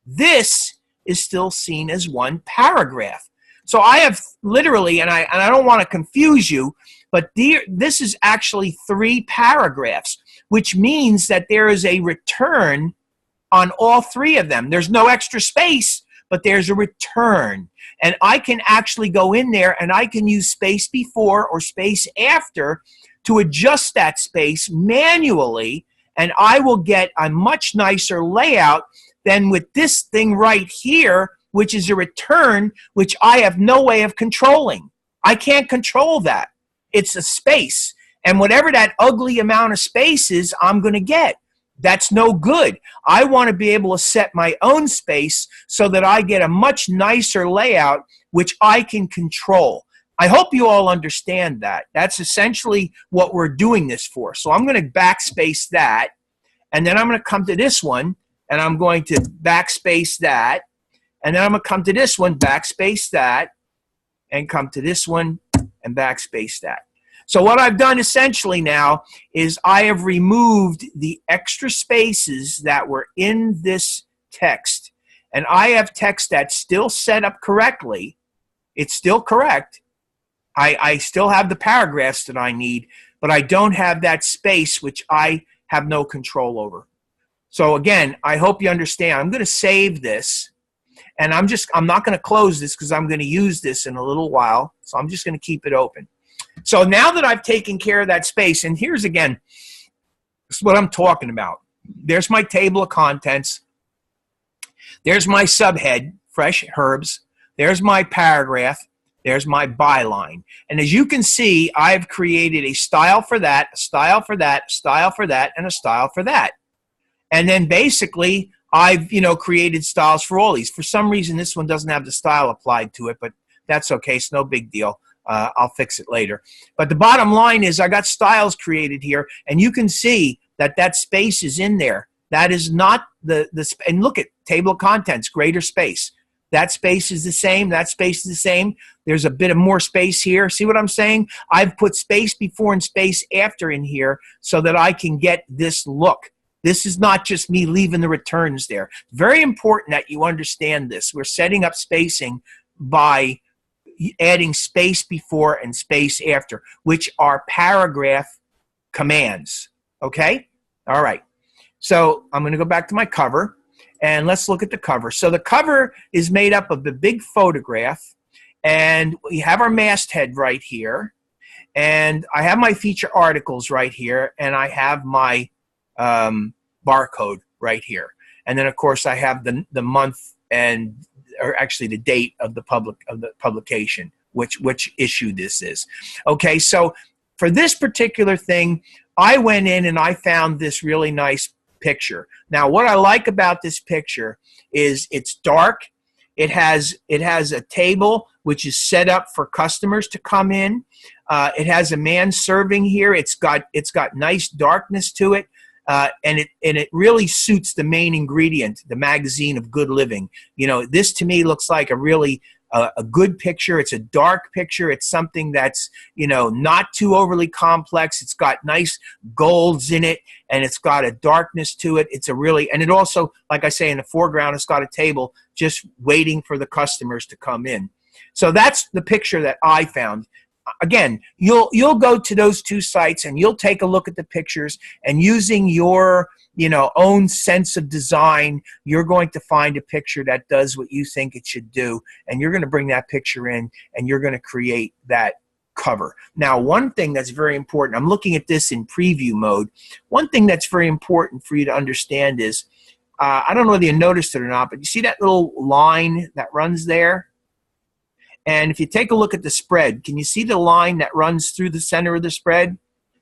This is still seen as one paragraph. So I have literally, and I don't want to confuse you, but this is actually 3 paragraphs, which means that there is a return on all 3 of them. There's no extra space, but there's a return. And I can actually go in there and I can use space before or space after to adjust that space manually, and I will get a much nicer layout than with this thing right here, which is a return, which I have no way of controlling. I can't control that. It's a space. And whatever that ugly amount of space is, I'm going to get. That's no good. I want to be able to set my own space so that I get a much nicer layout, which I can control. I hope you all understand that. That's essentially what we're doing this for. So I'm going to backspace that, and then I'm going to come to this one, and I'm going to backspace that, and then I'm going to come to this one, backspace that, and come to this one, and backspace that. So what I've done essentially now is I have removed the extra spaces that were in this text. And I have text that's still set up correctly. It's still correct. I still have the paragraphs that I need, but I don't have that space which I have no control over. So again, I hope you understand. I'm going to save this. And I'm not going to close this because I'm going to use this in a little while. So I'm just going to keep it open. So now that I've taken care of that space, and here's again, this is what I'm talking about. There's my table of contents. There's my subhead, fresh herbs. There's my paragraph. There's my byline. And as you can see, I've created a style for that, a style for that, a style for that, and a style for that. And then basically, I've created styles for all these. For some reason, this one doesn't have the style applied to it, but that's okay. It's no big deal. I'll fix it later. But the bottom line is I got styles created here, and you can see that that space is in there. That is not and look at table of contents, greater space. That space is the same. That space is the same. There's a bit of more space here. See what I'm saying? I've put space before and space after in here so that I can get this look. This is not just me leaving the returns there. Very important that you understand this. We're setting up spacing by adding space before and space after, which are paragraph commands. Okay? All right. So I'm going to go back to my cover, and let's look at the cover. So the cover is made up of the big photograph, and we have our masthead right here, and I have my feature articles right here, and I have my barcode right here. And then, of course, I have the month or actually the date of the publication, which issue this is. Okay, so for this particular thing, I went in and I found this really nice picture. Now, what I like about this picture is it's dark. It has a table which is set up for customers to come in. It has a man serving here. It's got nice darkness to it. And it really suits the main ingredient, the magazine of good living. You know, this to me looks like a really a good picture. It's a dark picture. It's something that's, you know, not too overly complex. It's got nice golds in it, and it's got a darkness to it. It's a really, and it also, like I say, in the foreground, it's got a table just waiting for the customers to come in. So that's the picture that I found. Again, you'll go to those two sites and you'll take a look at the pictures, and using your, you know, own sense of design, you're going to find a picture that does what you think it should do, and you're going to bring that picture in and you're going to create that cover. Now, one thing that's very important, I'm looking at this in preview mode. One thing that's very important for you to understand is, I don't know whether you noticed it or not, but you see that little line that runs there? And if you take a look at the spread, can you see the line that runs through the center of the spread?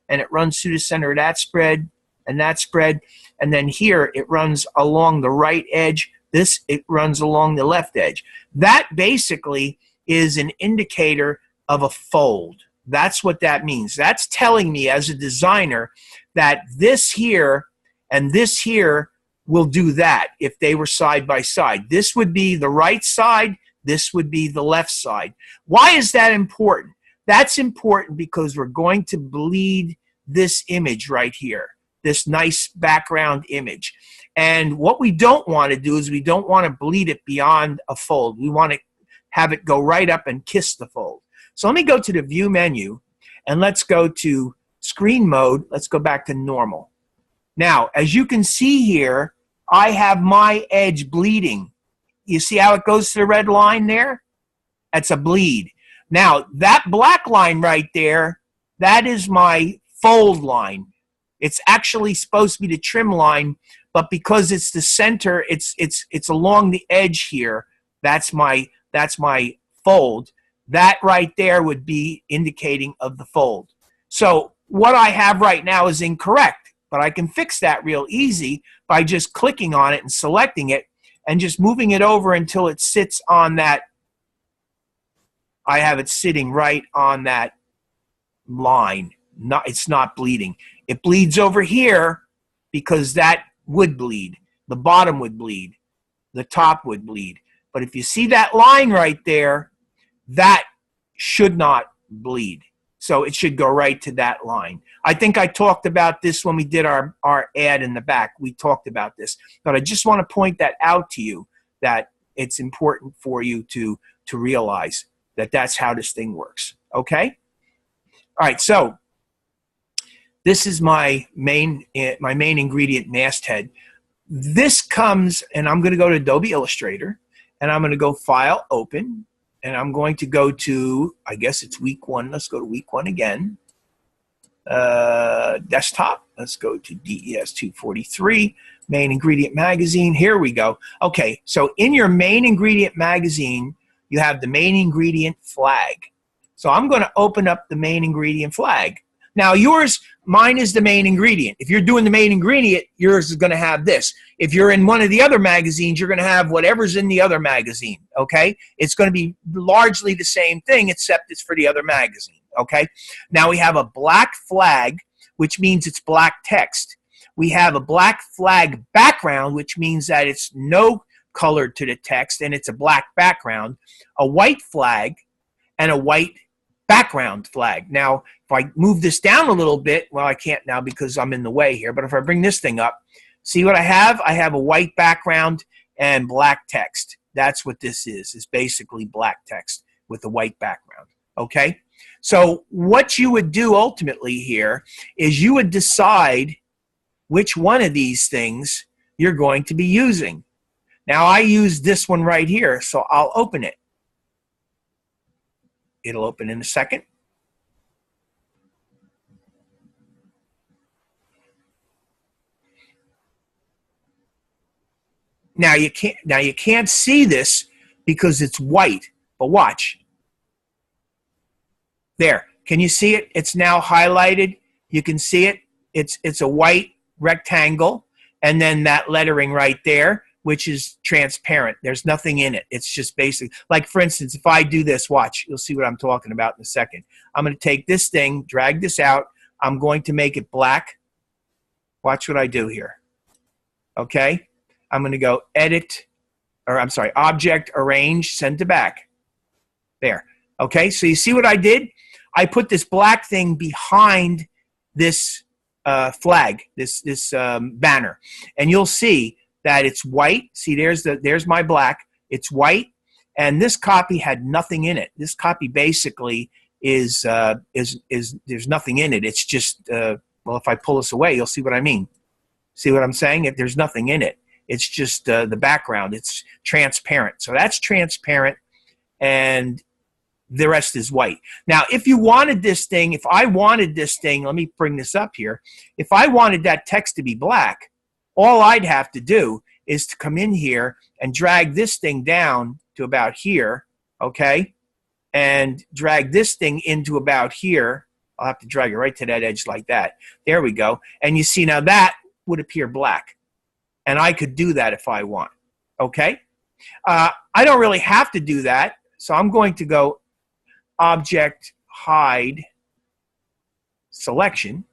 And it runs through the center of that spread and that spread. And then here it runs along the right edge. It runs along the left edge. That basically is an indicator of a fold. That's what that means. That's telling me as a designer that this here and this here will do that if they were side by side. This would be the right side. This would be the left side. Why is that important? That's important because we're going to bleed this image right here, this nice background image. And what we don't want to do is we don't want to bleed it beyond a fold. We want to have it go right up and kiss the fold. So let me go to the View menu, and let's go to Screen Mode. Let's go back to Normal. Now, as you can see here, I have my edge bleeding. You see how it goes to the red line there? That's a bleed. Now, that black line right there, that is my fold line. It's actually supposed to be the trim line, but because it's the center, it's along the edge here. That's my fold. That right there would be indicating of the fold. So what I have right now is incorrect, but I can fix that real easy by just clicking on it and selecting it, and just moving it over until it sits on that. I have it sitting right on that line. It's not bleeding. It bleeds over here because that would bleed. The bottom would bleed. The top would bleed. But if you see that line right there, that should not bleed. So it should go right to that line. I think I talked about this when we did our ad in the back. We talked about this. But I just want to point that out to you, that it's important for you to realize that that's how this thing works. Okay? All right, so this is my main ingredient masthead. This comes, and I'm going to go to Adobe Illustrator, and I'm going to go File, Open, and I'm going to go to, I guess it's week 1. Let's go to week 1 again. Desktop. Let's go to DES-243, Main Ingredient Magazine. Here we go. Okay, so in your Main Ingredient Magazine, you have the Main Ingredient flag. So I'm going to open up the Main Ingredient flag. Now mine is the main ingredient. If you're doing the main ingredient, yours is going to have this. If you're in one of the other magazines, you're going to have whatever's in the other magazine, okay? It's going to be largely the same thing, except it's for the other magazine, okay? Now we have a black flag, which means it's black text. We have a black flag background, which means that it's no color to the text and it's a black background, a white flag, and a white background flag. Now, if I move this down a little bit, well, I can't now because I'm in the way here, but if I bring this thing up, see what I have? I have a white background and black text. That's what this is. It's basically black text with a white background, okay? So what you would do ultimately here is you would decide which one of these things you're going to be using. Now, I use this one right here, so I'll open it. It'll open in a second. Now you can't see this because it's white, but watch. There. Can you see it? It's now highlighted. You can see it. It's a white rectangle, and then that lettering right there, which is transparent. There's nothing in it. It's just basic. Like, for instance, if I do this, watch, you'll see what I'm talking about in a second. I'm going to take this thing, drag this out. I'm going to make it black. Watch what I do here. Okay? I'm going to go edit, or I'm sorry, object, arrange, send to back. There. Okay? So you see what I did? I put this black thing behind this flag, this banner. And you'll see that it's white. See, there's my black. It's white, and this copy had nothing in it. This copy basically is there's nothing in it. It's just well, if I pull this away, you'll see what I mean. See what I'm saying? If there's nothing in it, it's just the background. It's transparent. So that's transparent, and the rest is white. Now, if you wanted this thing, if I wanted this thing, let me bring this up here. If I wanted that text to be black, all I'd have to do is to come in here and drag this thing down to about here, okay? And drag this thing into about here. I'll have to drag it right to that edge like that. There we go. And you see, now that would appear black. And I could do that if I want, okay? I don't really have to do that, so I'm going to go Object, Hide, Selection,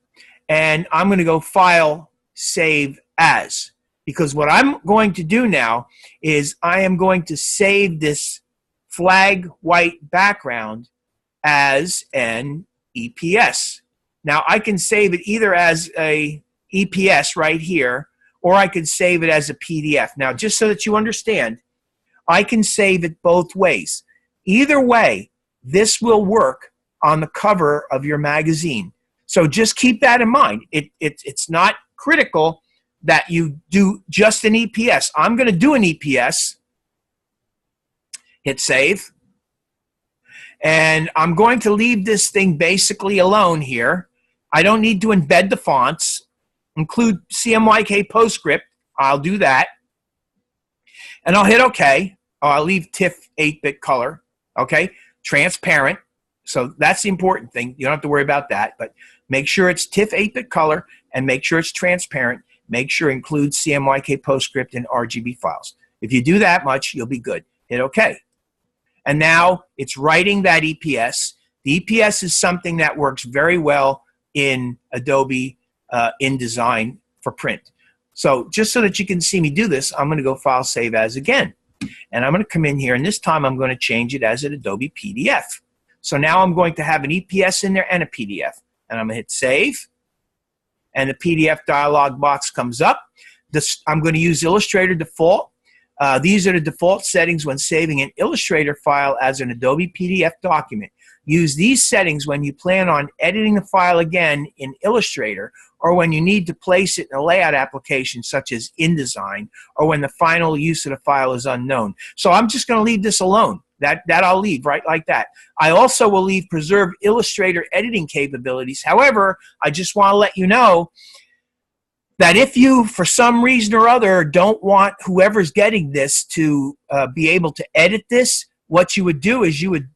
and I'm going to go File, Save As, because what I'm going to do now is I am going to save this flag white background as an EPS. Now I can save it either as a EPS right here, or I could save it as a PDF. Now, just so that you understand, I can save it both ways. Either way, this will work on the cover of your magazine. So just keep that in mind. It's not critical that you do just an EPS. I'm going to do an EPS. Hit save. And I'm going to leave this thing basically alone here. I don't need to embed the fonts. Include CMYK PostScript. I'll do that. And I'll hit OK. I'll leave TIFF 8-bit color. Okay? Transparent. So that's the important thing. You don't have to worry about that. But make sure it's TIFF 8-bit color and make sure it's transparent. Make sure it includes CMYK PostScript and RGB files. If you do that much, you'll be good. Hit OK. And now it's writing that EPS. The EPS is something that works very well in Adobe InDesign for print. So just so that you can see me do this, I'm going to go File, Save As again. And I'm going to come in here, and this time I'm going to change it as an Adobe PDF. So now I'm going to have an EPS in there and a PDF. And I'm going to hit Save. And the PDF dialog box comes up. I'm going to use Illustrator Default. These are the default settings when saving an Illustrator file as an Adobe PDF document. Use these settings when you plan on editing the file again in Illustrator, or when you need to place it in a layout application such as InDesign, or when the final use of the file is unknown. So I'm just going to leave this alone. That I'll leave right like that. I also will leave preserve Illustrator editing capabilities. However, I just want to let you know that if you, for some reason or other, don't want whoever's getting this to be able to edit this, what you would do is you would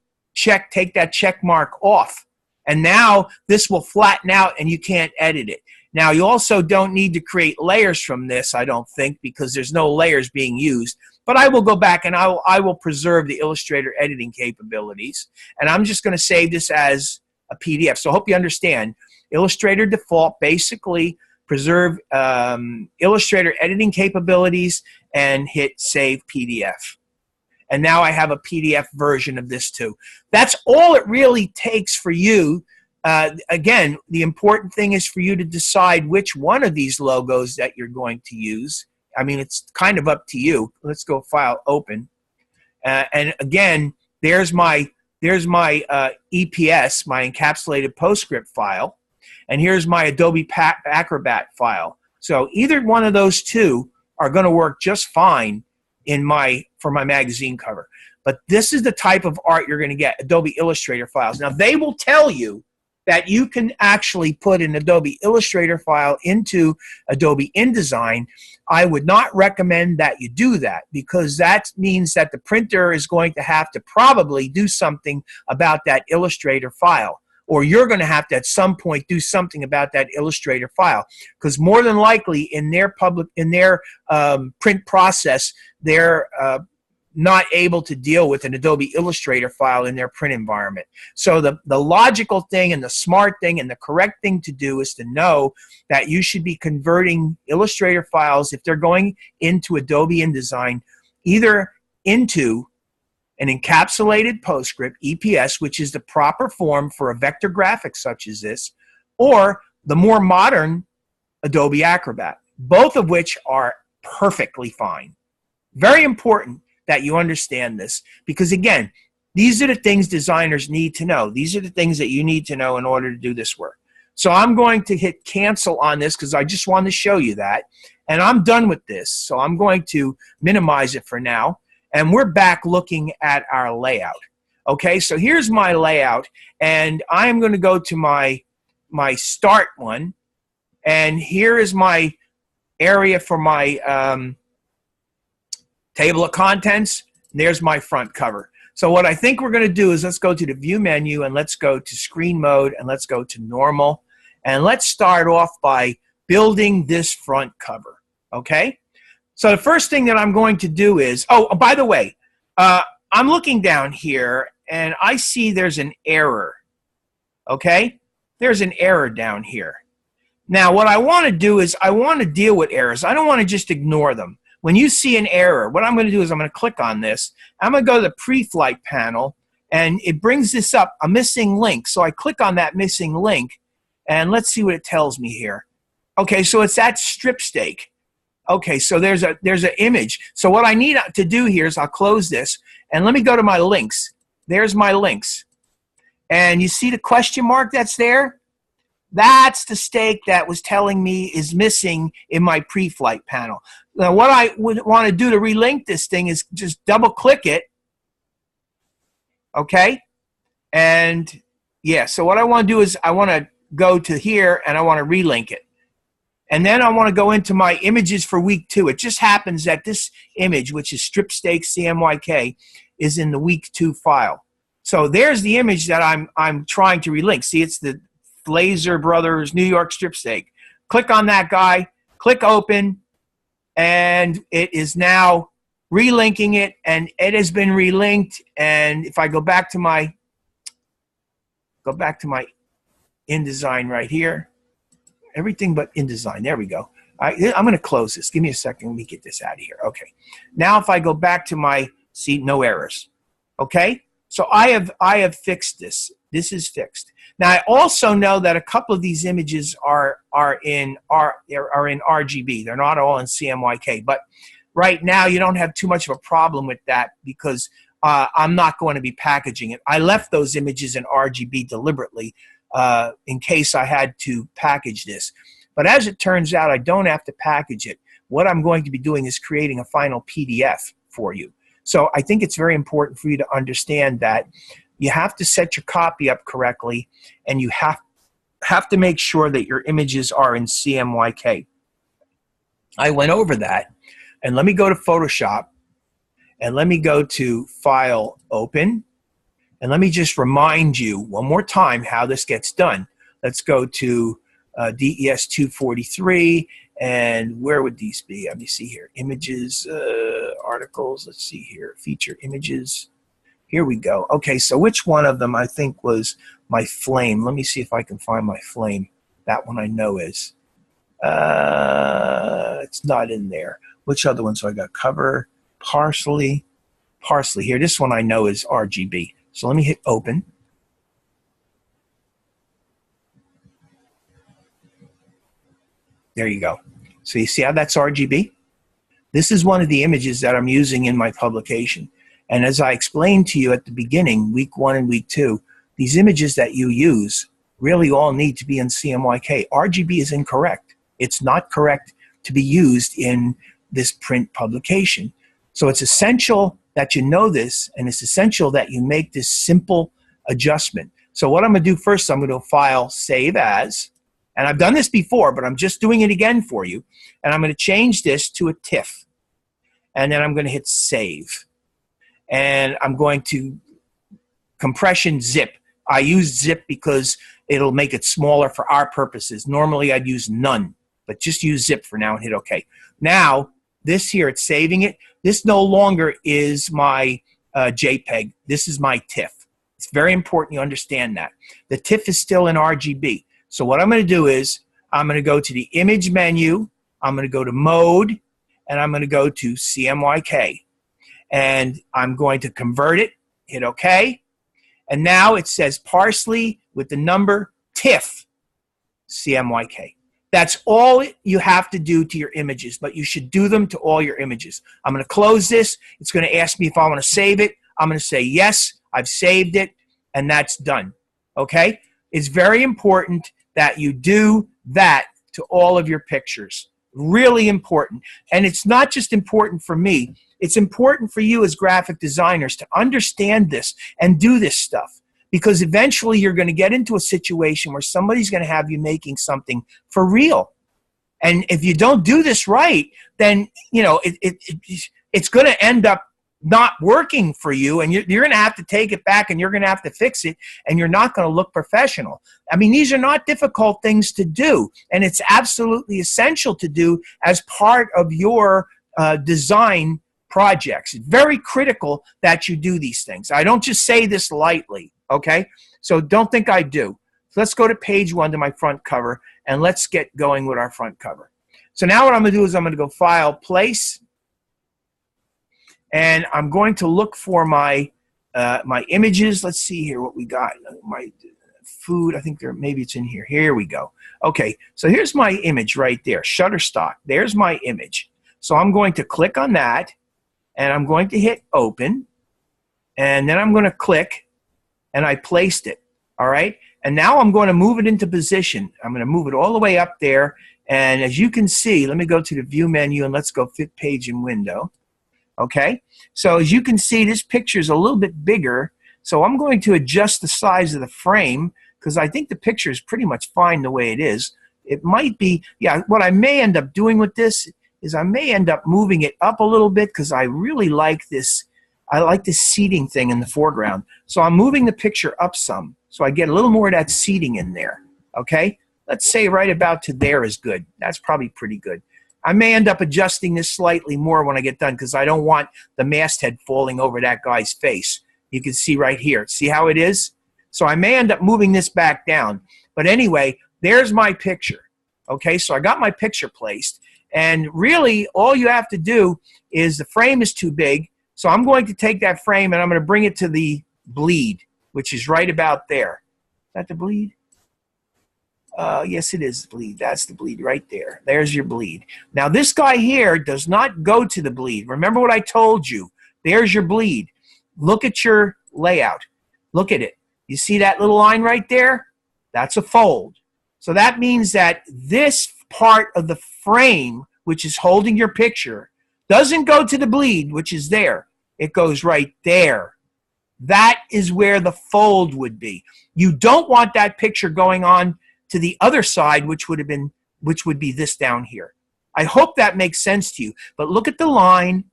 take that check mark off. And now this will flatten out and you can't edit it. Now, you also don't need to create layers from this, I don't think, because there's no layers being used. But I will go back and I will preserve the Illustrator editing capabilities. And I'm just going to save this as a PDF. So I hope you understand. Illustrator Default, basically preserve Illustrator editing capabilities and hit Save PDF. And now I have a PDF version of this too. That's all it really takes for you. Again, the important thing is for you to decide which one of these logos that you're going to use. I mean, it's kind of up to you. Let's go File, Open. And again, there's my EPS, my encapsulated PostScript file. And here's my Adobe Acrobat file. So either one of those two are going to work just fine for my magazine cover. But this is the type of art you're going to get, Adobe Illustrator files. Now, they will tell you that you can actually put an Adobe Illustrator file into Adobe InDesign. I would not recommend that you do that, because that means that the printer is going to have to probably do something about that Illustrator file. or you're going to have to at some point do something about that Illustrator file, because more than likely in their print process, they're not able to deal with an Adobe Illustrator file in their print environment. So the logical thing and the smart thing and the correct thing to do is to know that you should be converting Illustrator files, if they're going into Adobe InDesign, either into an encapsulated PostScript, EPS, which is the proper form for a vector graphic such as this, or the more modern Adobe Acrobat, both of which are perfectly fine. Very important that you understand this, because again, these are the things designers need to know. These are the things that you need to know in order to do this work. So I'm going to hit cancel on this because I just wanted to show you that. And I'm done with this. So I'm going to minimize it for now. And we're back looking at our layout. Okay, so here's my layout. And I am going to go to my start one. And here is my area for my table of contents. There's my front cover. So what I think we're going to do is let's go to the view menu and let's go to screen mode and let's go to normal. And let's start off by building this front cover. Okay? So the first thing that I'm going to do is, oh, by the way, I'm looking down here and I see there's an error. Okay? There's an error down here. Now what I want to do is I want to deal with errors. I don't want to just ignore them. When you see an error, what I'm going to do is I'm going to click on this. I'm going to go to the pre-flight panel, and it brings this up, a missing link. So I click on that missing link, and let's see what it tells me here. Okay, so it's that strip stake. Okay, so there's an image. So what I need to do here is I'll close this, and let me go to my links. There's my links. And you see the question mark that's there? That's the stake that was telling me is missing in my pre-flight panel. Now, what I would want to do to relink this thing is just double-click it, okay? And, yeah, so what I want to do is I want to go to here, and I want to relink it. And then I want to go into my images for week 2. It just happens that this image, which is strip stake CMYK, is in the week 2 file. So there's the image that I'm trying to relink. See, it's the Glazer Brothers New York strip stake. Click on that guy, click open, and it is now relinking it, and it has been relinked. And if I go back to my InDesign right here, everything but InDesign, there we go. I'm going to close this. Give me a second. Let me get this out of here. Okay. Now if I go back to my, see, no errors. Okay. So I have fixed this. This is fixed. Now I also know that a couple of these images are in RGB. They're not all in CMYK. But right now you don't have too much of a problem with that because I'm not going to be packaging it. I left those images in RGB deliberately in case I had to package this. But as it turns out, I don't have to package it. What I'm going to be doing is creating a final PDF for you. So I think it's very important for you to understand that you have to set your copy up correctly, and you have to make sure that your images are in CMYK. I went over that, and let me go to Photoshop, and let me go to File, Open, and let me just remind you one more time how this gets done. Let's go to DES-243, and where would these be? Let me see here. Images, articles, let's see here. Feature images. Here we go. Okay, so which one of them I think was my flame? Let me see if I can find my flame. That one I know is. It's not in there. Which other ones? So I got cover, parsley here. This one I know is RGB. So let me hit open. There you go. So you see how that's RGB? This is one of the images that I'm using in my publication. And as I explained to you at the beginning, week 1 and week 2, these images that you use really all need to be in CMYK. RGB is incorrect. It's not correct to be used in this print publication. So it's essential that you know this, and it's essential that you make this simple adjustment. So what I'm going to do first, I'm going to File, Save As. And I've done this before, but I'm just doing it again for you. And I'm going to change this to a TIFF. And then I'm going to hit Save. And I'm going to compression zip. I use zip because it'll make it smaller for our purposes. Normally I'd use none, but just use zip for now and hit OK. Now, this here, it's saving it. This no longer is my JPEG. This is my TIFF. It's very important you understand that. The TIFF is still in RGB. So what I'm going to do is I'm going to go to the image menu. I'm going to go to mode, and I'm going to go to CMYK. And I'm going to convert it, hit OK. And now it says parsley with the number TIFF, CMYK. That's all you have to do to your images, but you should do them to all your images. I'm going to close this. It's going to ask me if I want to save it. I'm going to say yes, I've saved it, and that's done. Okay? It's very important that you do that to all of your pictures. Really important. And it's not just important for me. It's important for you as graphic designers to understand this and do this stuff. Because eventually you're going to get into a situation where somebody's going to have you making something for real. And if you don't do this right, then it's going to end up not working for you, and you're going to have to take it back and you're going to have to fix it, and you're not going to look professional. I mean, these are not difficult things to do, and it's absolutely essential to do as part of your design projects. It's very critical that you do these things. I don't just say this lightly, okay? So don't think I do. So let's go to page 1 to my front cover, and let's get going with our front cover. So now what I'm going to do is I'm going to go File, Place, and I'm going to look for my my images. Let's see here what we got. My food, I think maybe it's in here. Here we go. Okay, so here's my image right there, Shutterstock. There's my image. So I'm going to click on that, and I'm going to hit Open, and then I'm going to click, and I placed it. All right, and now I'm going to move it into position. I'm going to move it all the way up there, and as you can see, let me go to the View menu, and let's go Fit Page and Window. Okay, so as you can see, this picture is a little bit bigger, so I'm going to adjust the size of the frame because I think the picture is pretty much fine the way it is. It might be, yeah, what I may end up doing with this is I may end up moving it up a little bit because I really like this. I like this seating thing in the foreground. So I'm moving the picture up some so I get a little more of that seating in there. Okay, let's say right about to there is good. That's probably pretty good. I may end up adjusting this slightly more when I get done because I don't want the masthead falling over that guy's face. You can see right here. See how it is? So I may end up moving this back down. But anyway, there's my picture. Okay, so I got my picture placed. And really, all you have to do is the frame is too big. So I'm going to take that frame and I'm going to bring it to the bleed, which is right about there. Is that the bleed? Yes, it is the bleed. That's the bleed right there. There's your bleed. Now, this guy here does not go to the bleed. Remember what I told you. There's your bleed. Look at your layout. Look at it. You see that little line right there? That's a fold. So that means that this part of the frame, which is holding your picture, doesn't go to the bleed, which is there. It goes right there. That is where the fold would be. You don't want that picture going on to the other side, which would be this down here. I hope that makes sense to you. But look at the line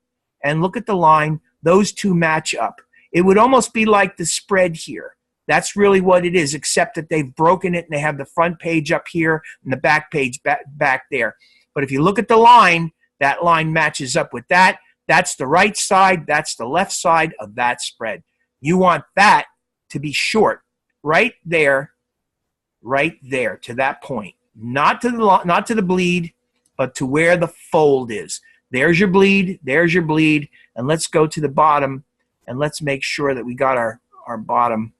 and look at the line. Those two match up. It would almost be like the spread here. That's really what it is, except that they've broken it and they have the front page up here and the back page back there. But if you look at the line, that line matches up with that. That's the right side. That's the left side of that spread. You want that to be short right there to that point. Not to the bleed, but to where the fold is. There's your bleed. There's your bleed. And let's go to the bottom and let's make sure that we got our bottom.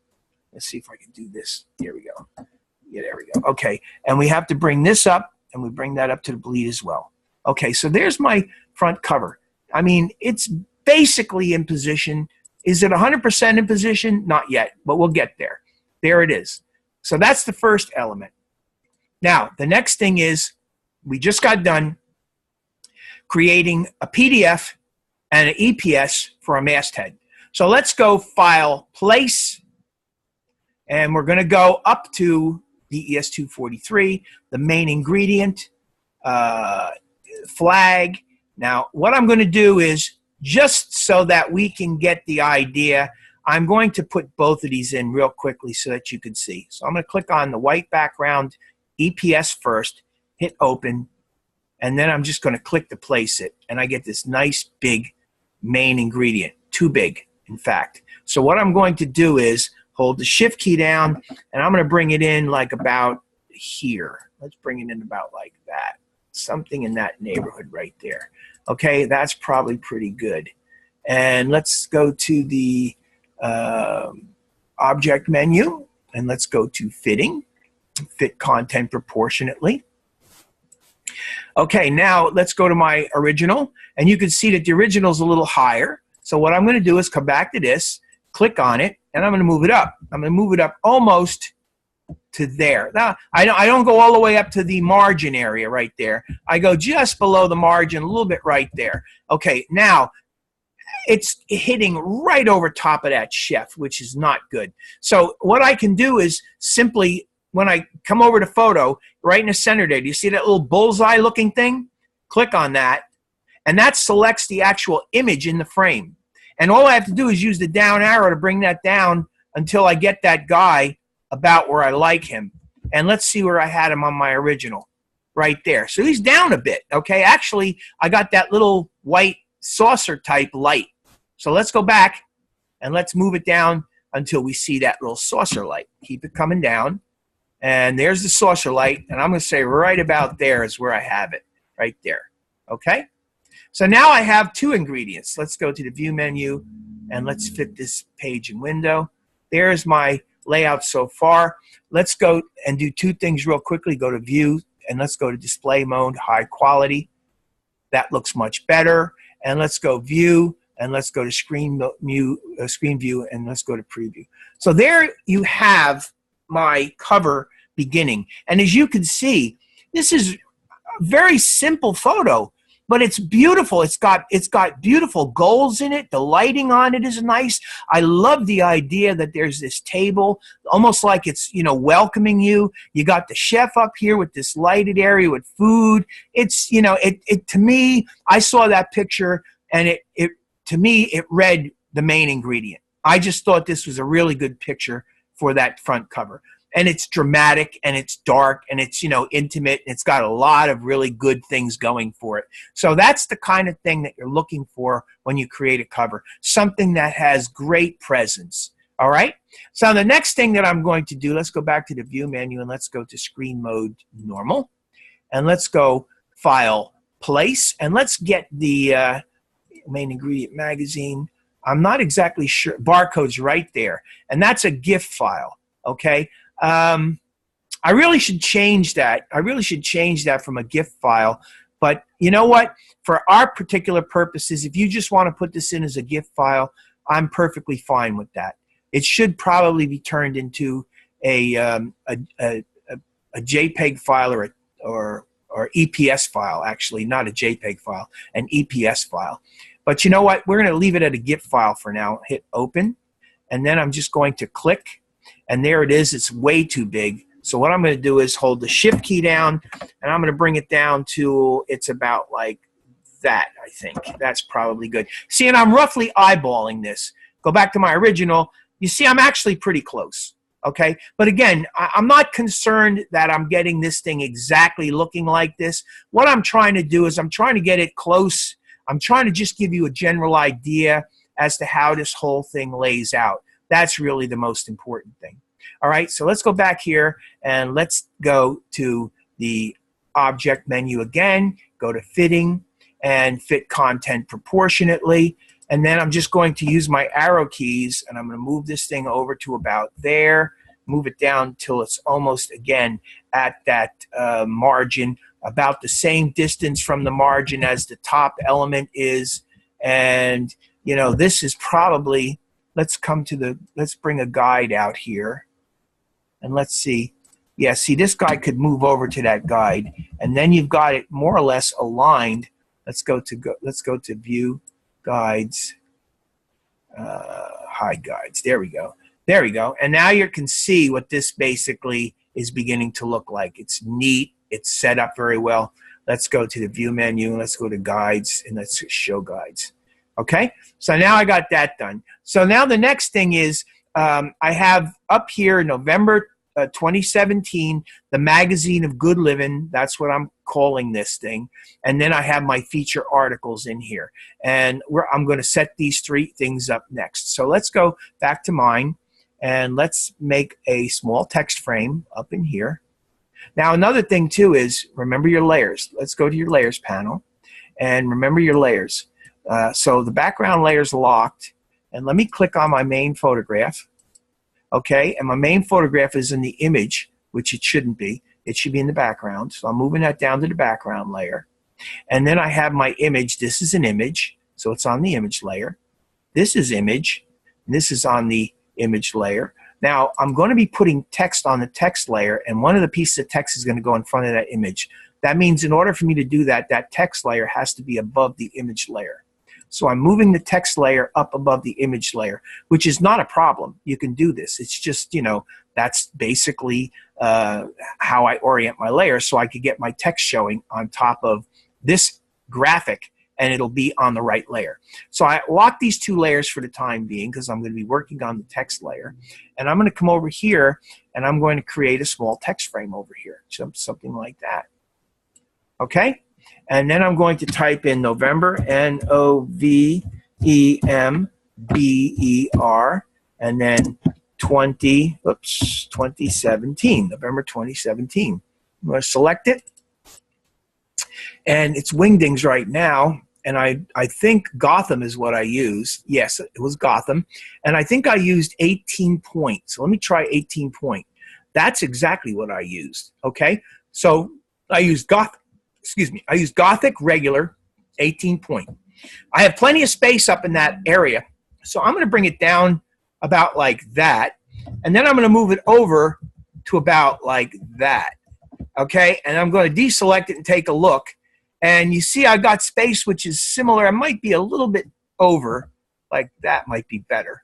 Let's see if I can do this. Here we go. Yeah, there we go. Okay, and we have to bring this up, and we bring that up to the bleed as well. Okay, so there's my front cover. I mean, it's basically in position. Is it 100% in position? Not yet, but we'll get there. There it is. So that's the first element. Now, the next thing is we just got done creating a PDF and an EPS for a masthead. So let's go File, Place, and we're going to go up to DES-243, the main ingredient, flag. Now, what I'm going to do is, just so that we can get the idea, I'm going to put both of these in real quickly so that you can see. So I'm going to click on the white background EPS first, hit open, and then I'm just going to click to place it, and I get this nice big main ingredient, too big, in fact. So what I'm going to do is hold the shift key down, and I'm going to bring it in like about here. Let's bring it in about like that. Something in that neighborhood right there. Okay, that's probably pretty good. And let's go to the object menu, and let's go to fitting, fit content proportionately. Okay, now let's go to my original, and you can see that the original is a little higher. So what I'm going to do is come back to this, click on it, and I'm going to move it up. I'm going to move it up almost to there. Now, I don't go all the way up to the margin area right there. I go just below the margin, a little bit right there. Okay, now it's hitting right over top of that chef, which is not good. So what I can do is simply, when I come over to photo, right in the center there, do you see that little bullseye looking thing? Click on that, and that selects the actual image in the frame. And all I have to do is use the down arrow to bring that down until I get that guy about where I like him. And let's see where I had him on my original, right there. So he's down a bit, okay? Actually, I got that little white saucer type light. So let's go back and let's move it down until we see that little saucer light. Keep it coming down. And there's the saucer light, and I'm going to say right about there is where I have it, right there, okay? So now I have two ingredients. Let's go to the view menu, and let's fit this page and window. There's my layout so far. Let's go and do two things real quickly. Go to view, and let's go to display mode, high quality. That looks much better. And let's go view, and let's go to screen view, and let's go to preview. So there you have my cover beginning. And as you can see, this is a very simple photo, but it's beautiful. It's got beautiful goals in it. The lighting on it is nice. I love the idea that there's this table, almost like it's, you know, welcoming you. You got the chef up here with this lighted area with food. It's, you know, it to me, I saw that picture, and to me, it read the main ingredient. I just thought this was a really good picture for that front cover. And it's dramatic, and it's dark, and it's, you know, intimate, and it's got a lot of really good things going for it. So that's the kind of thing that you're looking for when you create a cover, something that has great presence. All right? So the next thing that I'm going to do, let's go back to the view menu, and let's go to screen mode normal, and let's go file place, and let's get the main ingredient magazine. I'm not exactly sure. Barcode's right there. And that's a GIF file, okay? I really should change that. I really should change that from a GIF file. But you know what? For our particular purposes, if you just want to put this in as a GIF file, I'm perfectly fine with that. It should probably be turned into a JPEG file or EPS file, actually, not a JPEG file, an EPS file. But you know what? We're going to leave it at a GIF file for now. Hit open, and then I'm just going to click, and there it is. It's way too big. So what I'm going to do is hold the shift key down, and I'm going to bring it down to, it's about like that, I think. That's probably good. See, and I'm roughly eyeballing this. Go back to my original. You see, I'm actually pretty close. Okay, but again, I'm not concerned that I'm getting this thing exactly looking like this. What I'm trying to do is I'm trying to get it close. I'm trying to just give you a general idea as to how this whole thing lays out. That's really the most important thing. All right, so let's go back here, and let's go to the object menu again, go to fitting, and fit content proportionately. And then I'm just going to use my arrow keys, and I'm going to move this thing over to about there, move it down till it's almost, again, at that margin, about the same distance from the margin as the top element is. And, you know, this is probably, let's bring a guide out here, and let's see. Yeah, see, this guy could move over to that guide, and then you've got it more or less aligned. Let's go to view, guides, hide guides. There we go. There we go. And now you can see what this basically is beginning to look like. It's neat. It's set up very well. Let's go to the view menu, and let's go to guides, and let's show guides. Okay, so now I got that done. So now the next thing is I have up here November 2017, the Magazine of Good Living. That's what I'm calling this thing. And then I have my feature articles in here. And I'm going to set these three things up next. So let's go back to mine, and let's make a small text frame up in here. Now, another thing, too, is remember your layers. Let's go to your layers panel, and remember your layers. So the background layer is locked, and let me click on my main photograph. Okay, and my main photograph is in the image, which it shouldn't be. It should be in the background. So I'm moving that down to the background layer. And then I have my image. This is an image, so it's on the image layer. This is image, and this is on the image layer. Now, I'm going to be putting text on the text layer, and one of the pieces of text is going to go in front of that image. That means in order for me to do that, that text layer has to be above the image layer. So I'm moving the text layer up above the image layer, which is not a problem. You can do this. It's just, you know, that's basically how I orient my layers, so I could get my text showing on top of this graphic, and it'll be on the right layer. So I lock these two layers for the time being because I'm going to be working on the text layer. And I'm going to come over here, and I'm going to create a small text frame over here, something like that. Okay? And then I'm going to type in November, N-O-V-E-M-B-E-R, and then 2017, November 2017. I'm going to select it. And it's Wingdings right now. And I think Gotham is what I used. Yes, it was Gotham. And I think I used 18 point. So let me try 18 point. That's exactly what I used. Okay? So I used Gotham. Excuse me, I use Gothic regular 18 point. I have plenty of space up in that area, so I'm going to bring it down about like that, and then I'm going to move it over to about like that. Okay, and I'm going to deselect it and take a look, and you see I got space which is similar. I might be a little bit over, like that might be better.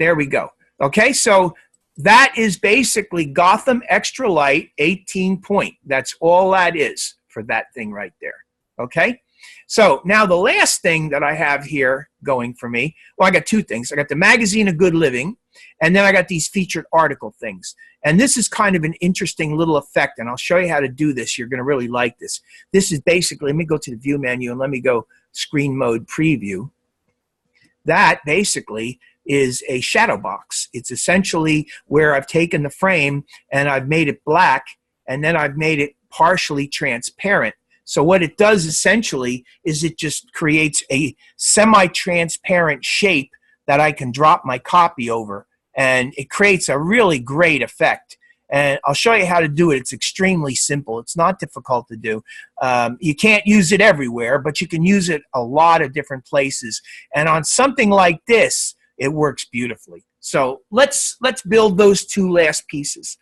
There we go. Okay, so that is basically Gotham Extra Light 18 point. That's all that is for that thing right there. Okay? So now the last thing that I have here going for me, well, I got two things. I got the Magazine of Good Living, and then I got these featured article things. And this is kind of an interesting little effect, and I'll show you how to do this. You're going to really like this. This is basically, let me go to the View menu, and let me go Screen Mode Preview. That basically is a shadow box. It's essentially where I've taken the frame and I've made it black, and then I've made it partially transparent. So what it does essentially is it just creates a semi-transparent shape that I can drop my copy over, and it creates a really great effect. And I'll show you how to do it. It's extremely simple. It's not difficult to do. You can't use it everywhere, but you can use it a lot of different places. And on something like this, it works beautifully. So let's build those two last pieces.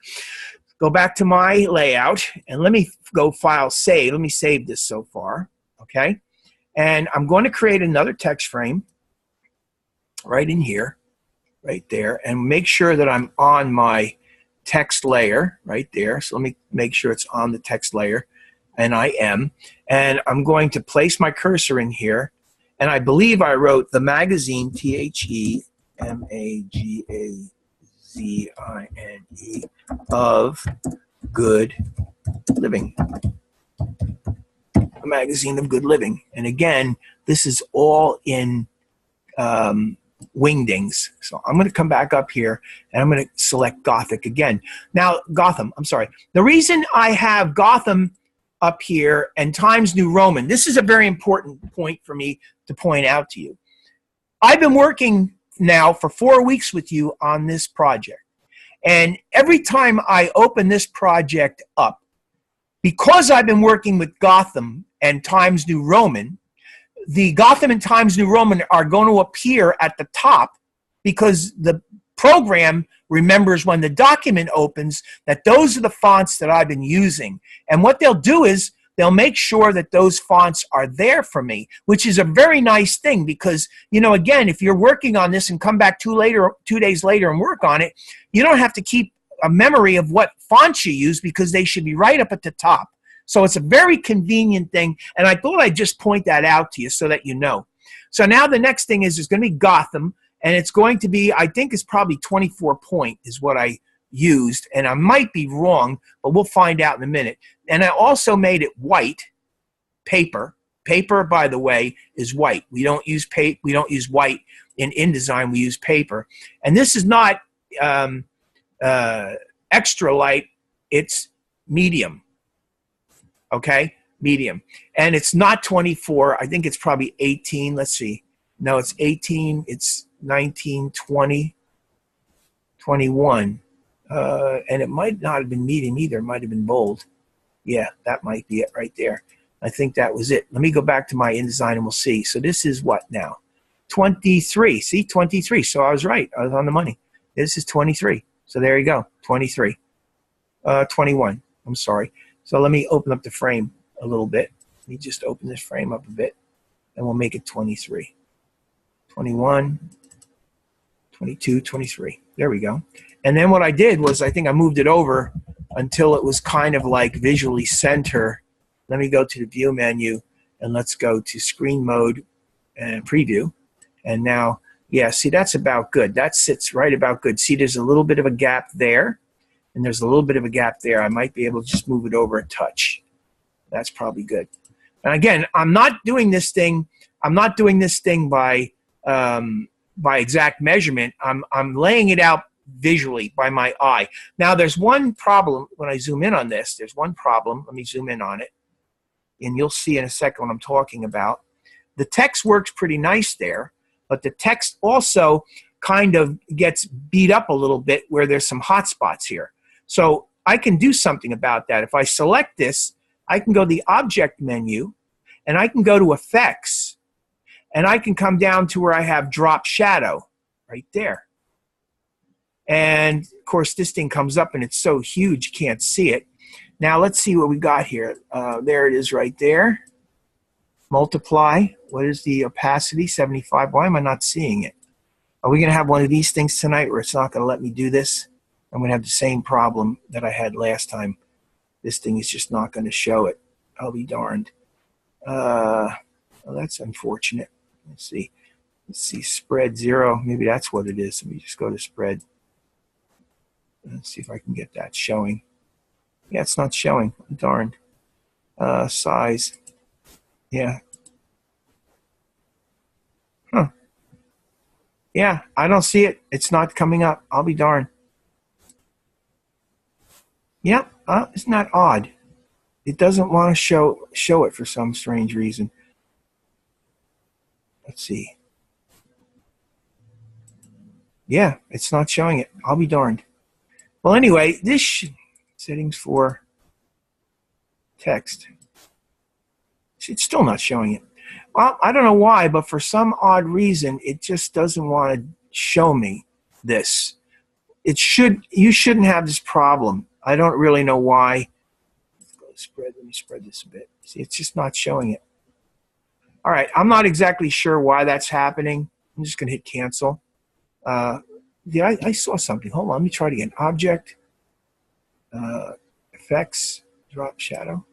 Go back to my layout, and let me go File, Save. Let me save this so far, okay? And I'm going to create another text frame right in here, right there, and make sure that I'm on my text layer right there. So let me make sure it's on the text layer, and I am. And I'm going to place my cursor in here, and I believe I wrote the magazine, T-H-E-M-A-G-A-Z-I-N-E, of Good Living. A Magazine of Good Living. And again, this is all in Wingdings. So I'm going to come back up here, and I'm going to select Gothic again. Now, Gotham, I'm sorry. The reason I have Gotham up here and Times New Roman, this is a very important point for me to point out to you. I've been working now for 4 weeks with you on this project. And every time I open this project up, because I've been working with Gotham and Times New Roman, the Gotham and Times New Roman are going to appear at the top because the program remembers when the document opens that those are the fonts that I've been using. And what they'll do is they'll make sure that those fonts are there for me, which is a very nice thing because, you know, again, if you're working on this and come back 2 days later and work on it, you don't have to keep a memory of what fonts you use because they should be right up at the top. So it's a very convenient thing, and I thought I'd just point that out to you so that you know. So now the next thing is there's going to be Gotham, and it's going to be, I think it's probably 24 point is what I used, and I might be wrong, but we'll find out in a minute. And I also made it white paper. Paper, by the way, is white. We don't use white in InDesign. We use paper. And this is not extra light. It's medium. Okay, medium. And it's not 24. I think it's probably 18. Let's see. No, it's 18. It's 19, 20, 21. And it might not have been medium either. It might have been bold. Yeah, that might be it right there. I think that was it. Let me go back to my InDesign and we'll see. So this is what now? 23. See, 23. So I was right. I was on the money. This is 23. So there you go, 23. 21. I'm sorry. So let me open up the frame a little bit. Let me just open this frame up a bit, and we'll make it 23. 21, 22, 23. There we go. And then what I did was I think I moved it over until it was kind of like visually center. Let me go to the view menu and let's go to screen mode and preview. And now, yeah, see, that's about good. That sits right about good. See, there's a little bit of a gap there, and there's a little bit of a gap there. I might be able to just move it over a touch. That's probably good. And again, I'm not doing this thing by exact measurement. I'm laying it out visually by my eye. Now, there's one problem when I zoom in on this. There's one problem. Let me zoom in on it, and you'll see in a second what I'm talking about. The text works pretty nice there, but the text also kind of gets beat up a little bit where there's some hot spots here. So I can do something about that. If I select this, I can go to the Object menu, and I can go to Effects, and I can come down to where I have Drop Shadow right there. And, of course, this thing comes up, and it's so huge you can't see it. Now, let's see what we got here. There it is right there. Multiply. What is the opacity? 75. Why am I not seeing it? Are we going to have one of these things tonight where it's not going to let me do this? I'm going to have the same problem that I had last time. This thing is just not going to show it. I'll be darned. Well, that's unfortunate. Let's see. Let's see. Spread 0. Maybe that's what it is. Let me just go to spread. Let's see if I can get that showing. Yeah, it's not showing. I'm darned. Size. Yeah. Huh. Yeah, I don't see it. It's not coming up. I'll be darned. Yep. Isn't that odd? It doesn't want to show it for some strange reason. Let's see. Yeah, it's not showing it. I'll be darned. Well, anyway, this settings for text. It's still not showing it. Well, I don't know why, but for some odd reason, it just doesn't want to show me this. You shouldn't have this problem. I don't really know why. Let's go to spread. Let me spread this a bit. See, it's just not showing it. All right, I'm not exactly sure why that's happening. I'm just going to hit cancel. Yeah, I saw something. Hold on, let me try it again. Object, effects, drop shadow.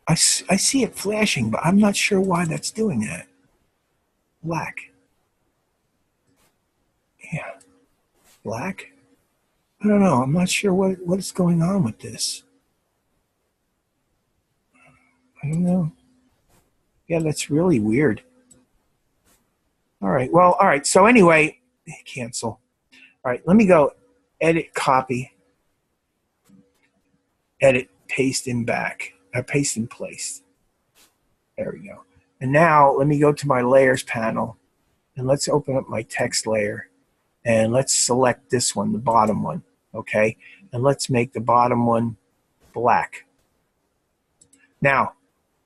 I see it flashing, but I'm not sure why that's doing that. Black. Yeah. Black? I don't know. I'm not sure what is going on with this. I don't know. Yeah, that's really weird. All right. Well, all right. So anyway, cancel. All right. Let me go edit, copy, edit, paste in back. Paste in place. There we go. And now let me go to my layers panel, and let's open up my text layer, and let's select this one, the bottom one, okay? And let's make the bottom one black. Now,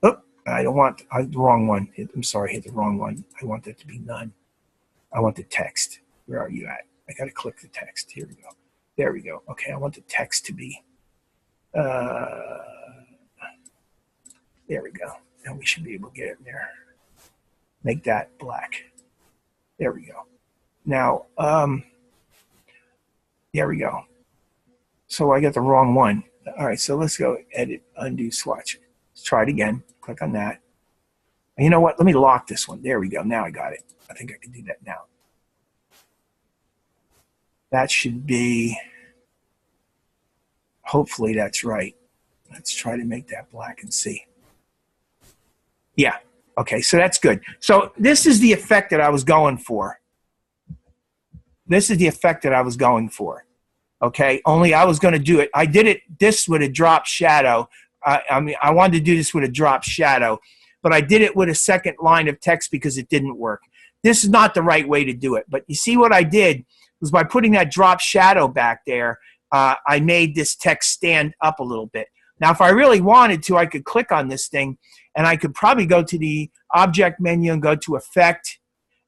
I don't want the wrong one. I'm sorry, I hit the wrong one. I want that to be none. I want the text. Where are you at? I got to click the text. Here we go. There we go. Okay, I want the text to be. There we go. Now we should be able to get it there. Make that black. There we go. Now, there we go. So I got the wrong one. All right, so let's go edit, undo, swatch. Let's try it again. Click on that. And you know what? Let me lock this one. There we go. Now I got it. I think I can do that now. That should be, hopefully that's right. Let's try to make that black and see. Yeah. Okay, so that's good. So this is the effect that I was going for. This is the effect that I was going for. Okay, only I was going to do it. I did it this with a drop shadow. I mean, I wanted to do this with a drop shadow, but I did it with a second line of text because it didn't work. This is not the right way to do it. But you see what I did was by putting that drop shadow back there, I made this text stand up a little bit. Now, if I really wanted to, I could click on this thing, and I could probably go to the Object menu and go to Effect,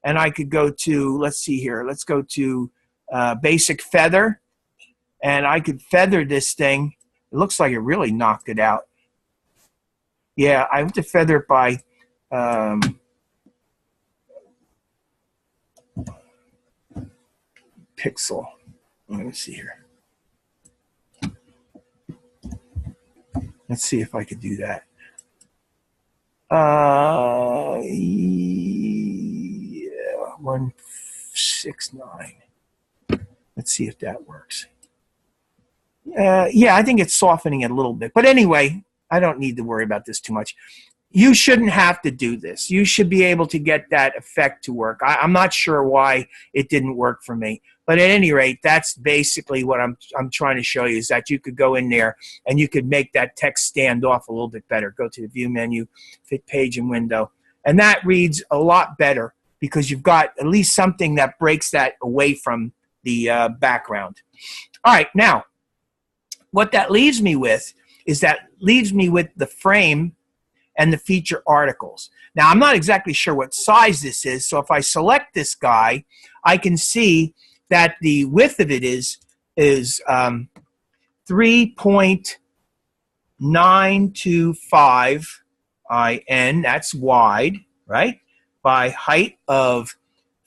and I could go to, let's see here, let's go to Basic Feather, and I could feather this thing. It looks like it really knocked it out. Yeah, I have to feather it by pixel. Let me see here. Let's see if I could do that. Yeah, 169. Let's see if that works. Yeah, I think it's softening it a little bit. But anyway, I don't need to worry about this too much. You shouldn't have to do this. You should be able to get that effect to work. I'm not sure why it didn't work for me. But at any rate, that's basically what I'm trying to show you, is that you could go in there and you could make that text stand off a little bit better. Go to the View menu, Fit Page and Window. And that reads a lot better because you've got at least something that breaks that away from the background. All right, now, what that leaves me with is the frame and the feature articles. Now, I'm not exactly sure what size this is, so if I select this guy, I can see that the width of it is 3.925 IN, that's wide, right? By height of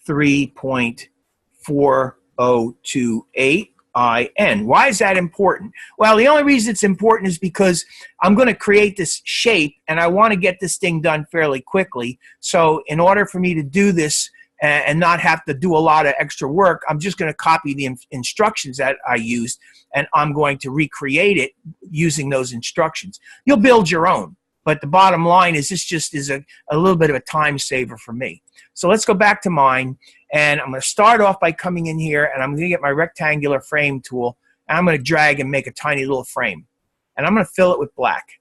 3.4028 IN. Why is that important? Well, the only reason it's important is because I'm going to create this shape and I want to get this thing done fairly quickly. So in order for me to do this and not have to do a lot of extra work, I'm just going to copy the instructions that I used and I'm going to recreate it using those instructions. You'll build your own, but the bottom line is this just is a little bit of a time saver for me. So let's go back to mine, and I'm going to start off by coming in here, and I'm going to get my rectangular frame tool, and I'm going to drag and make a tiny little frame. And I'm going to fill it with black.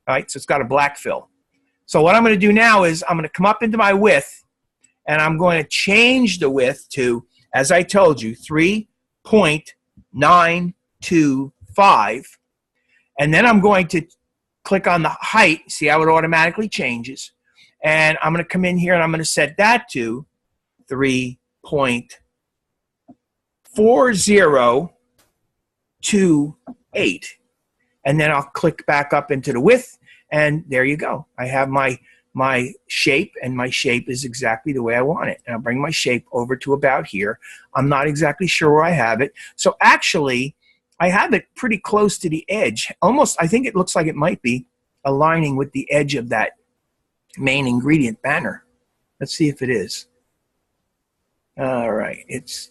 All right, so it's got a black fill. So what I'm going to do now is I'm going to come up into my width, and I'm going to change the width to, as I told you, 3.925. And then I'm going to click on the height. See how it automatically changes. And I'm going to come in here and I'm going to set that to 3.4028. And then I'll click back up into the width, and there you go. I have my shape, and my shape is exactly the way I want it. And I'll bring my shape over to about here. I'm not exactly sure where I have it. So actually, I have it pretty close to the edge. Almost, I think it looks like it might be aligning with the edge of that main ingredient banner. Let's see if it is. All right, it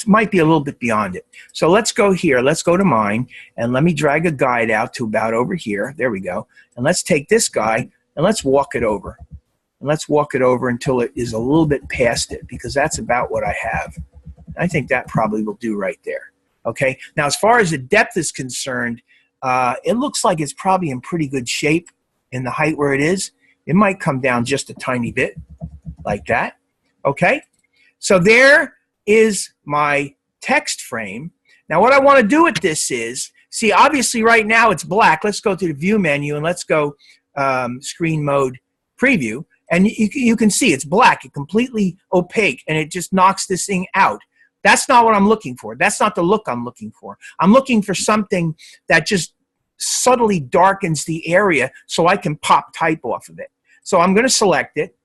might be a little bit beyond it. So let's go here. Let's go to mine, and let me drag a guide out to about over here. There we go. And let's take this guy and let's walk it over. And let's walk it over until it is a little bit past it, because that's about what I have. I think that probably will do right there. Okay. Now, as far as the depth is concerned, it looks like it's probably in pretty good shape in the height where it is. It might come down just a tiny bit like that. Okay, so there is my text frame. Now what I want to do with this is, see, obviously right now it's black. Let's go to the View menu and let's go Screen Mode Preview. And you can see it's black, it's completely opaque, and it just knocks this thing out. That's not what I'm looking for. That's not the look I'm looking for. I'm looking for something that just subtly darkens the area so I can pop type off of it. So I'm going to select it,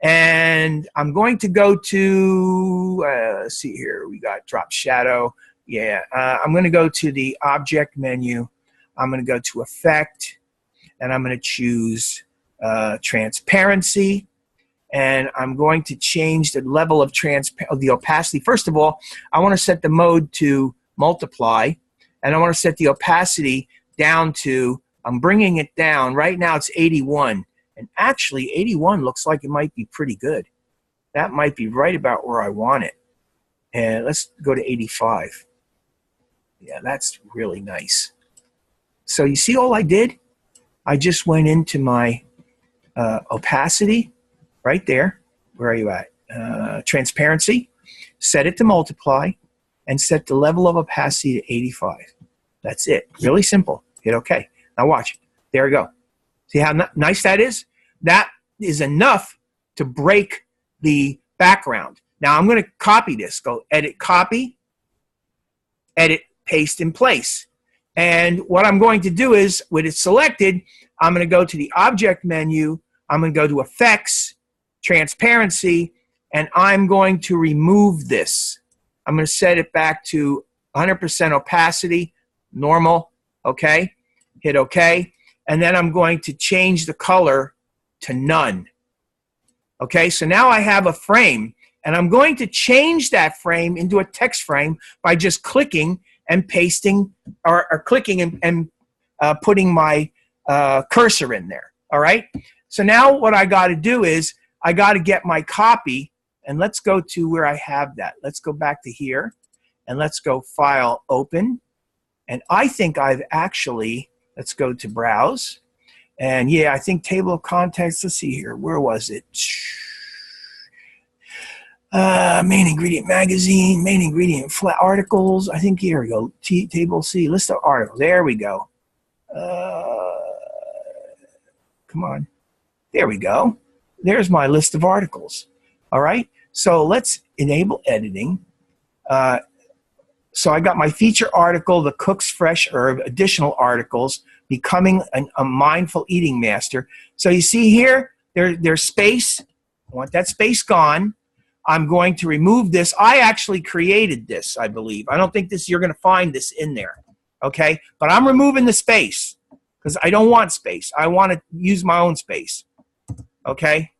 and I'm going to go to, let's see here, we got drop shadow. Yeah, I'm going to go to the Object menu. I'm going to go to Effect, and I'm going to choose transparency, and I'm going to change the level of the opacity. First of all, I want to set the mode to multiply, and I want to set the opacity down to, I'm bringing it down. Right now it's 81, and actually 81 looks like it might be pretty good. That might be right about where I want it. And let's go to 85. Yeah, that's really nice. So you see all I did? I just went into my opacity right there. Where are you at? Transparency. Set it to multiply and set the level of opacity to 85. That's it. Really simple. Hit OK. Now watch. There we go. See how nice that is? That is enough to break the background. Now I'm going to copy this. Go edit, copy, edit, paste in place. And what I'm going to do is, with it selected, I'm going to go to the object menu. I'm going to go to effects, transparency, and I'm going to remove this. I'm going to set it back to 100% opacity, normal, okay? Hit OK. And then I'm going to change the color to none. Okay, so now I have a frame, and I'm going to change that frame into a text frame by just clicking and pasting, or clicking and putting my cursor in there. All right, so now what I got to do is I got to get my copy, and let's go to where I have that. Let's go back to here, and let's go File, Open. And I think I've actually, let's go to Browse. And yeah, I think table of contents, let's see here. Where was it? Main ingredient magazine, main ingredient flat articles. I think here we go. Table C, list of articles. There we go. Come on. There we go. There's my list of articles. All right. So let's enable editing. So I got my feature article, the Cook's Fresh Herb, additional articles, becoming a mindful eating master. So you see here, there's space. I want that space gone. I'm going to remove this. I actually created this, I believe. I don't think you're going to find this in there. Okay? But I'm removing the space because I don't want space. I want to use my own space. Okay?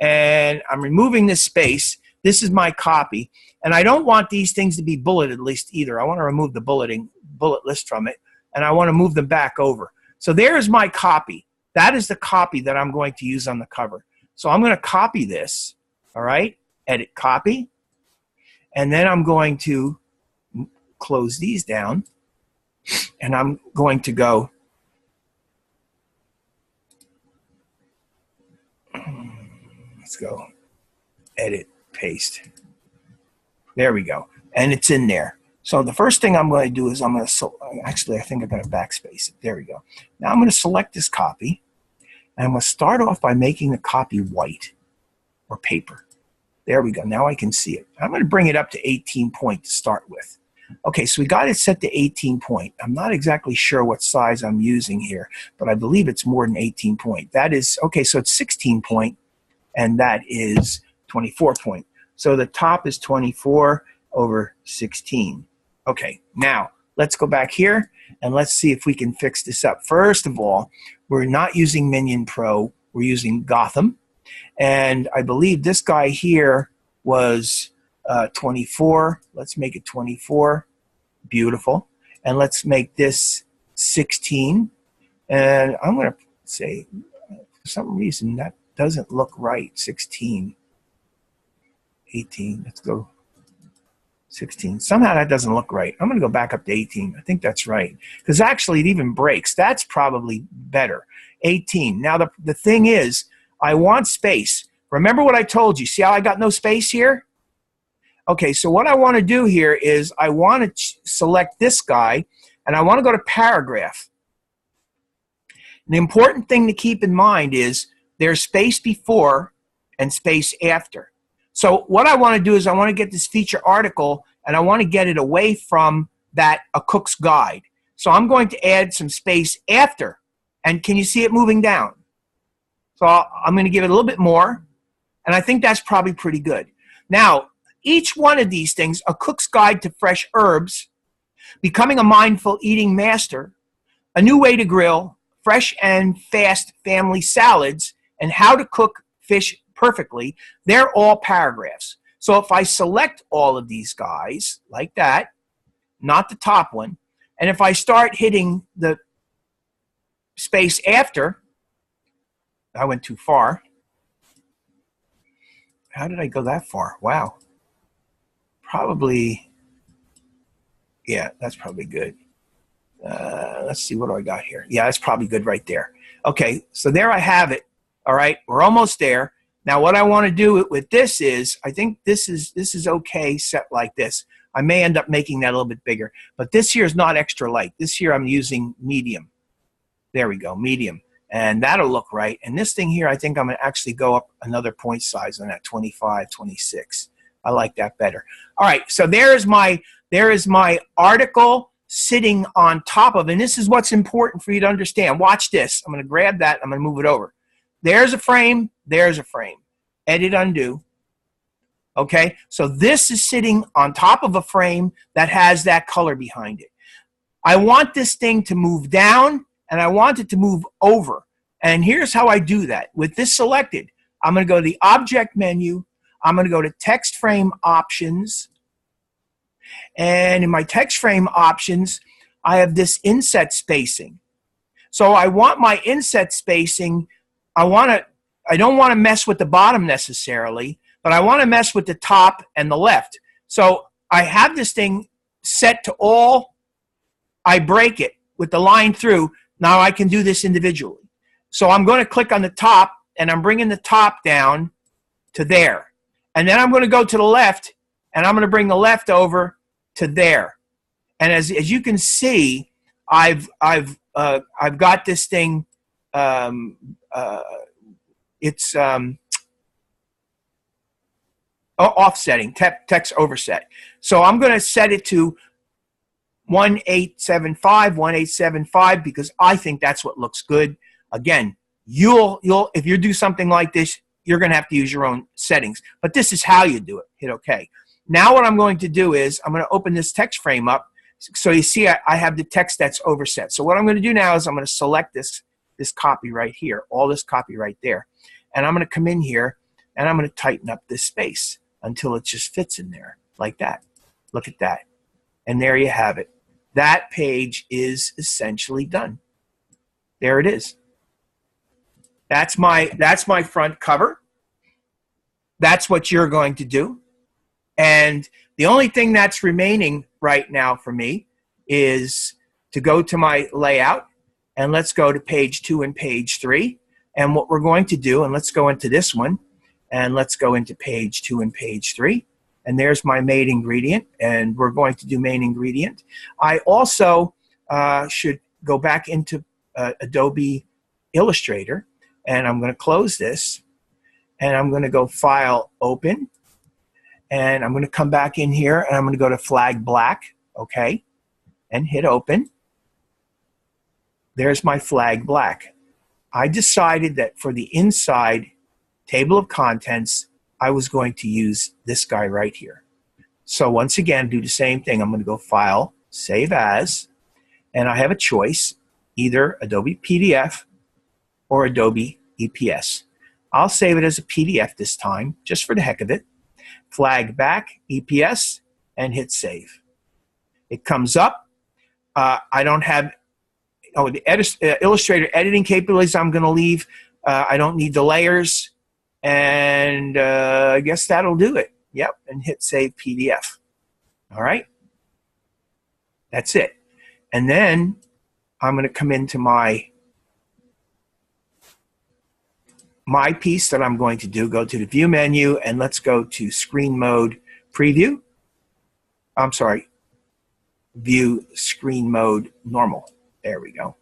And I'm removing this space. This is my copy. And I don't want these things to be bulleted list either. I want to remove the bullet list from it. And I want to move them back over. So there's my copy. That is the copy that I'm going to use on the cover. So I'm going to copy this, all right? Edit, copy. And then I'm going to close these down. And I'm going to go, let's go, edit, paste. There we go. And it's in there. So the first thing I'm going to do is I'm going to, actually I think I'm going to backspace it. There we go. Now I'm going to select this copy, and I'm going to start off by making the copy white or paper. There we go. Now I can see it. I'm going to bring it up to 18 point to start with. Okay, so we got it set to 18 point. I'm not exactly sure what size I'm using here, but I believe it's more than 18 point. That is, okay, so it's 16 point, and that is 24 point. So the top is 24 over 16. Okay, now let's go back here and let's see if we can fix this up. First of all, we're not using Minion Pro, we're using Gotham. And I believe this guy here was 24. Let's make it 24. Beautiful. And let's make this 16. And I'm going to say, for some reason, that doesn't look right. 16. 18. Let's go 16. Somehow that doesn't look right. I'm going to go back up to 18. I think that's right. Because actually it even breaks. That's probably better. 18. Now the thing is, I want space. Remember what I told you. See how I got no space here? Okay, so what I want to do here is I want to select this guy, and I want to go to paragraph. The important thing to keep in mind is there's space before and space after. So what I want to do is I want to get this feature article, and I want to get it away from that A Cook's Guide. So I'm going to add some space after. And can you see it moving down? So I'm going to give it a little bit more, and I think that's probably pretty good. Now, each one of these things, A Cook's Guide to Fresh Herbs, Becoming a Mindful Eating Master, A New Way to Grill, fresh and fast family salads and how to cook fish perfectly, they're all paragraphs. So if I select all of these guys like that, not the top one, and if I start hitting the space after, I went too far. How did I go that far? Wow. Probably, yeah, that's probably good. Let's see, what do I got here? Yeah, that's probably good right there. Okay, so there I have it. All right, we're almost there. Now what I want to do with this is, I think this is okay set like this. I may end up making that a little bit bigger, but this here is not extra light. This here I'm using medium. There we go, medium. And that'll look right. And this thing here, I think I'm going to actually go up another point size on that, 25, 26. I like that better. All right, so there is my article sitting on top of, and this is what's important for you to understand. Watch this. I'm going to grab that. I'm going to move it over. There's a frame. There's a frame. Edit, undo. Okay, so this is sitting on top of a frame that has that color behind it. I want this thing to move down, and I want it to move over. And here's how I do that. With this selected, I'm going to go to the Object menu. I'm going to go to Text Frame Options. And in my text frame options, I have this inset spacing. So I want my inset spacing, I don't want to mess with the bottom necessarily, but I want to mess with the top and the left. So I have this thing set to all. I break it with the line through. Now I can do this individually. So I'm going to click on the top, and I'm bringing the top down to there. And then I'm going to go to the left, and I'm going to bring the left over to there. And as you can see, I've got this thing. It's offsetting, text overset. So I'm going to set it to 1875 because I think that's what looks good. Again, you'll if you do something like this, you're going to have to use your own settings. But this is how you do it. Hit OK. Now what I'm going to do is I'm going to open this text frame up. So you see I have the text that's overset. So what I'm going to do now is I'm going to select this copy right here, all this copy right there. And I'm going to come in here, and I'm going to tighten up this space until it just fits in there like that. Look at that. And there you have it. That page is essentially done. There it is. That's my front cover. That's what you're going to do. And the only thing that's remaining right now for me is to go to my layout, and let's go to page 2 and page 3. And what we're going to do, and let's go into this one, and let's go into page 2 and page 3. And there's my main ingredient, and we're going to do main ingredient. I also should go back into Adobe Illustrator, and I'm going to close this, and I'm going to go File, Open. And I'm going to come back in here, and I'm going to go to Flag Black, okay, and hit Open. There's my Flag Black. I decided that for the inside table of contents, I was going to use this guy right here. So once again, do the same thing. I'm going to go File, Save As, and I have a choice, either Adobe PDF or Adobe EPS. I'll save it as a PDF this time, just for the heck of it. Flag back, EPS, and hit save. It comes up. I don't have the Illustrator editing capabilities. I'm going to leave. I don't need the layers, and I guess that'll do it. Yep, and hit save PDF. All right, that's it. And then I'm going to come into my piece that I'm going to do, go to the View menu, and let's go to Screen Mode Preview. I'm sorry, View Screen Mode Normal. There we go.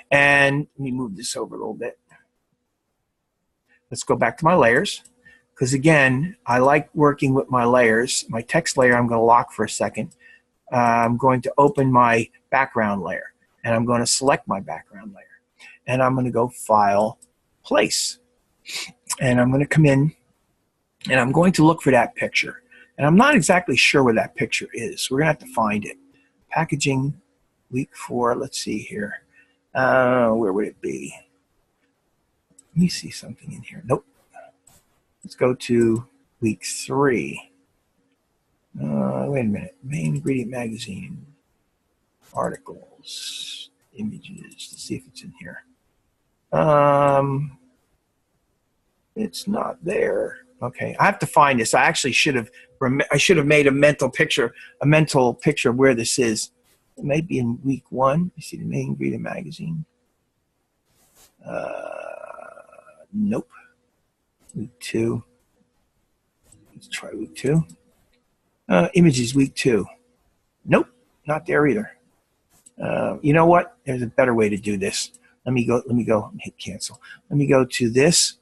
And let me move this over a little bit. Let's go back to my layers, because again, I like working with my layers. My text layer I'm going to lock for a second. I'm going to open my background layer, and I'm going to select my background layer. And I'm going to go File, Place. And I'm going to come in, and I'm going to look for that picture. And I'm not exactly sure where that picture is. We're going to have to find it. Packaging, week 4. Let's see here. Where would it be? Let me see something in here. Nope. Let's go to week 3. Wait a minute. Main ingredient magazine. Articles. Images. Let's see if it's in here. It's not there. Okay, I have to find this. I actually should have made a mental picture of where this is. It may be in week 1. You see the main ingredient magazine. Nope. Week 2. Let's try week 2. Images week 2. Nope, not there either. You know what? There's a better way to do this. Let me go and hit cancel. Let me go to this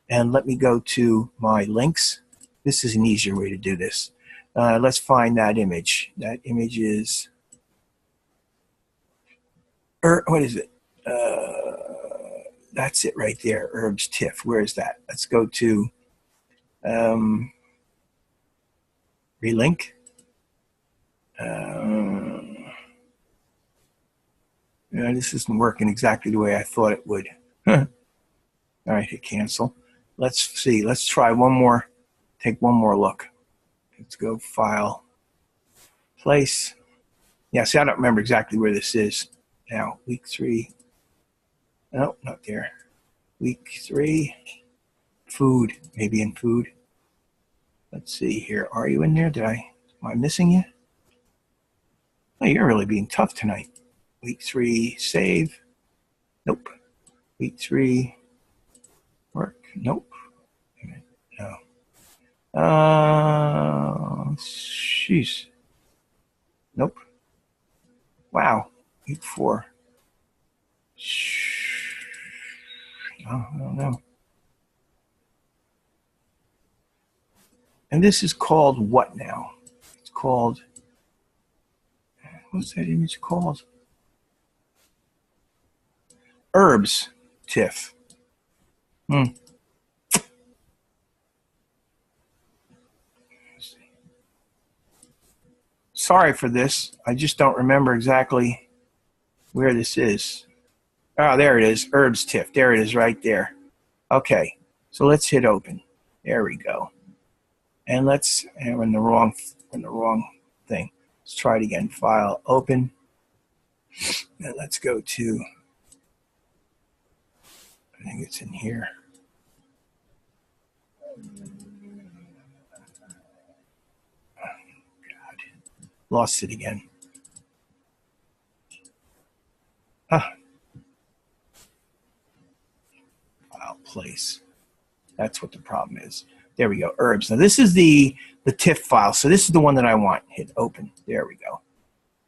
and let me go to my links. This is an easier way to do this. Let's find that image. That image is, what is it? That's it right there, herbs TIFF. Where is that? Let's go to relink. This isn't working exactly the way I thought it would. All right, hit cancel. Let's see. Let's try one more. Take one more look. Let's go file, place. Yeah, see, I don't remember exactly where this is now. Week 3. No, not there. Week 3. Food. Maybe in food. Let's see here. Are you in there? Am I missing you? Oh, you're really being tough tonight. Week 3, save. Nope. Week 3, work. Nope. No. Jeez. Nope. Wow. Week 4. Oh, I don't know. And this is called what now? It's called, what's that image called? Herbs TIFF. Sorry for this. I just don't remember exactly where this is. Oh, there it is. Herbs TIFF. There it is right there. Okay. So let's hit open. There we go. And we're in the wrong thing. Let's try it again. File, open. And let's go to, I think it's in here. God, lost it again. File, place. That's what the problem is. There we go, herbs. Now this is the TIFF file. So this is the one that I want. Hit open. There we go.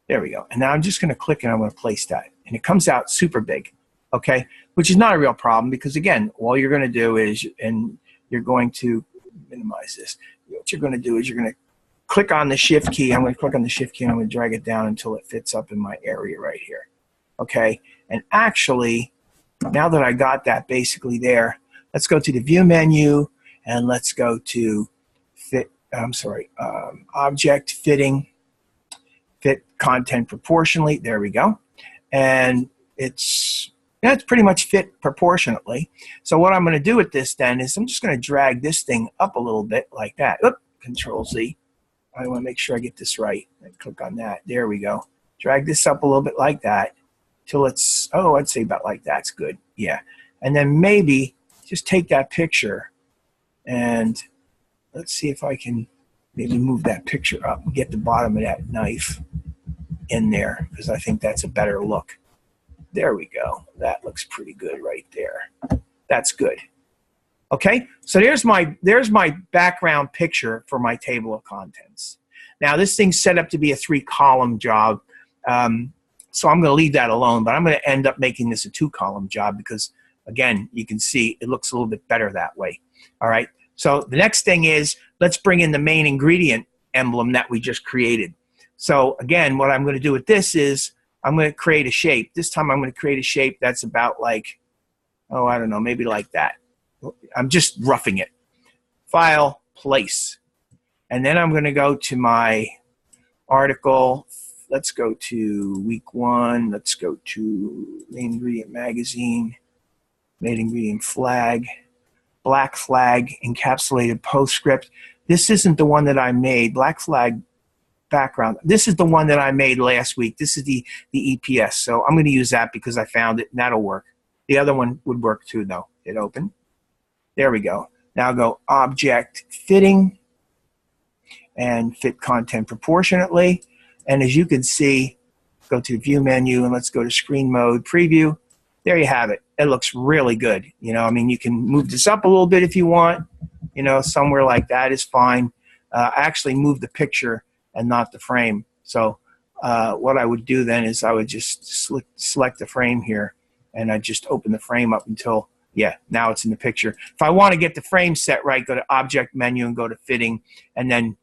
There we go. And now I'm just going to click and I'm going to place that. And it comes out super big, okay? Which is not a real problem because, again, all you're going to do is, and you're going to minimize this. What you're going to do is you're going to click on the shift key. I'm going to click on the shift key and I'm going to drag it down until it fits up in my area right here, okay? And actually, now that I got that basically there, let's go to the view menu and let's go to object fitting, fit content proportionally. There we go. And it's pretty much fit proportionately. So what I'm going to do with this then is I'm just going to drag this thing up a little bit like that. Oop, Control Z. I want to make sure I get this right. And click on that. There we go. Drag this up a little bit like that till it's, oh, I'd say about like that's good. Yeah. And then maybe just take that picture and let's see if I can maybe move that picture up and get the bottom of that knife in there because I think that's a better look. There we go. That looks pretty good right there. That's good. Okay, so there's my background picture for my table of contents. Now this thing's set up to be a 3-column job, so I'm going to leave that alone, but I'm going to end up making this a 2-column job because, again, you can see it looks a little bit better that way. All right, so the next thing is let's bring in the main ingredient emblem that we just created. So again, what I'm going to do with this is I'm going to create a shape. This time I'm going to create a shape that's about like, oh, I don't know, maybe like that. I'm just roughing it. File, place. And then I'm going to go to my article, let's go to week 1. Let's go to main ingredient magazine, main ingredient flag, black flag, encapsulated postscript. This isn't the one that I made, black flag background. This is the one that I made last week. This is the EPS. So I'm going to use that because I found it, and that'll work. The other one would work too, though. Hit open. There we go. Now go object fitting and fit content proportionately. And as you can see, go to view menu and let's go to screen mode preview. There you have it. It looks really good. You know, I mean, you can move this up a little bit if you want. You know, somewhere like that is fine. Actually move the picture and not the frame. So what I would do then is I would just select the frame here, and I just open the frame up until, yeah, now it's in the picture. If I want to get the frame set right, go to object menu and go to fitting, and then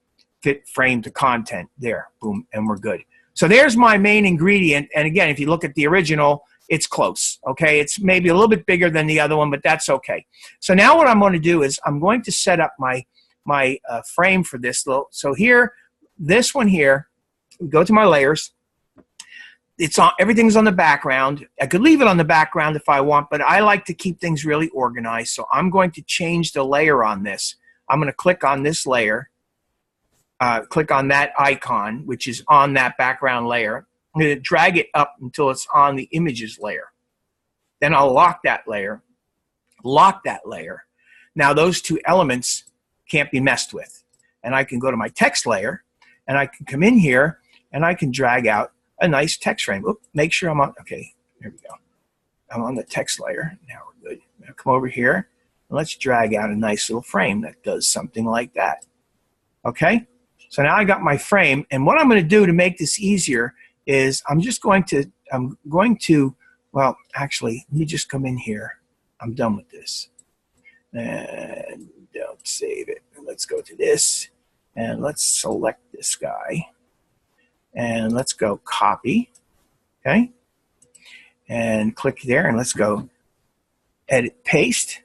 fit frame to content. There, boom, and we're good. So there's my main ingredient. And again, if you look at the original, it's close, okay? It's maybe a little bit bigger than the other one, but that's okay. So now what I'm going to do is I'm going to set up my frame for this. So here, this one here, go to my layers. It's on, everything's on the background. I could leave it on the background if I want, but I like to keep things really organized. So I'm going to change the layer on this. I'm going to click on this layer, click on that icon, which is on that background layer. I'm going to drag it up until it's on the images layer. Then I'll lock that layer, lock that layer. Now those two elements can't be messed with. And I can go to my text layer, and I can come in here, and I can drag out a nice text frame. Oop, make sure I'm on, okay, there we go. I'm on the text layer. Now we're good. Now come over here, and let's drag out a nice little frame that does something like that. Okay? So now I got my frame, and what I'm going to do to make this easier is I'm going to, well, actually, let me just come in here. I'm done with this. And don't save it. Let's go to this, and let's select this guy. And let's go copy, okay? And click there, and let's go edit, paste.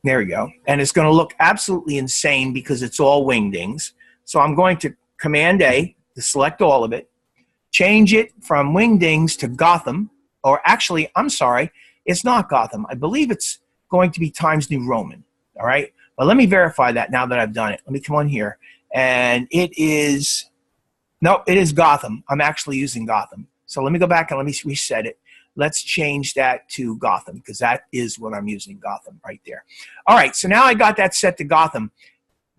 There we go. And it's going to look absolutely insane because it's all wingdings. So I'm going to Command A to select all of it, change it from wingdings to Gotham, or actually, I'm sorry, it's not Gotham. I believe it's going to be Times New Roman, all right? But let me verify that now that I've done it. Let me come on here. And it is, no, it is Gotham. I'm actually using Gotham. So let me go back and let me reset it. Let's change that to Gotham because that is what I'm using, Gotham, right there. All right, so now I got that set to Gotham,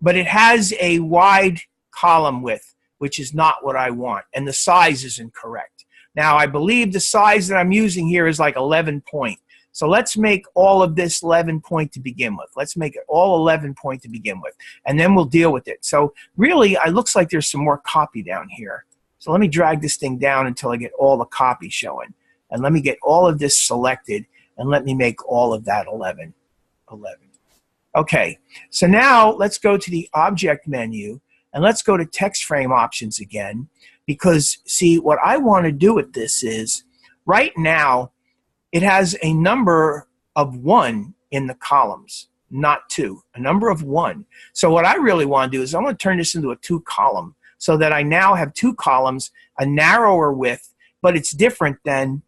but it has a wide column width, which is not what I want, and the size is incorrect. Now, I believe the size that I'm using here is like 11 point. So let's make all of this 11 point to begin with. Let's make it all 11 point to begin with, and then we'll deal with it. So really, it looks like there's some more copy down here. So let me drag this thing down until I get all the copy showing. And let me get all of this selected, and let me make all of that 11. Okay, so now let's go to the object menu, and let's go to text frame options again, because see, what I want to do with this is, right now, it has a number of 1 in the columns, not 2, a number of 1. So what I really want to do is I want to turn this into a 2 column so that I now have 2 columns, a narrower width, but it's different than,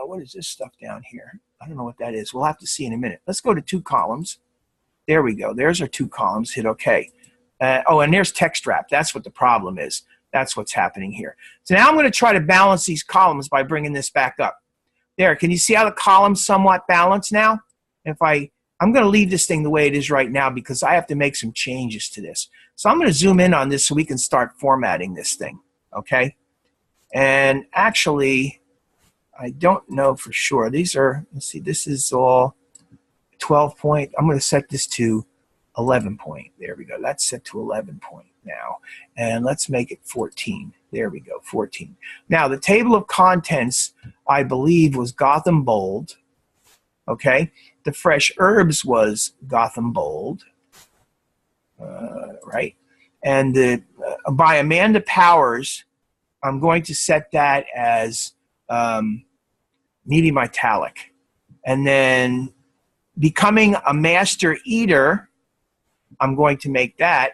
what is this stuff down here? I don't know what that is. We'll have to see in a minute. Let's go to 2 columns. There we go. There's our 2 columns. Hit OK. Oh, and there's text wrap. That's what the problem is. That's what's happening here. So now I'm going to try to balance these columns by bringing this back up. There, can you see how the column's somewhat balanced now? I'm going to leave this thing the way it is right now because I have to make some changes to this. So I'm going to zoom in on this so we can start formatting this thing, okay? And actually, I don't know for sure. These are, let's see, this is all 12 point. I'm going to set this to 11 point. There we go. That's set to 11 point now. And let's make it 14. There we go, 14. Now, the table of contents, I believe, was Gotham Bold. Okay? The fresh herbs was Gotham Bold. Right? And by Amanda Powers, I'm going to set that as medium italic. And then Becoming a Master Eater, I'm going to make that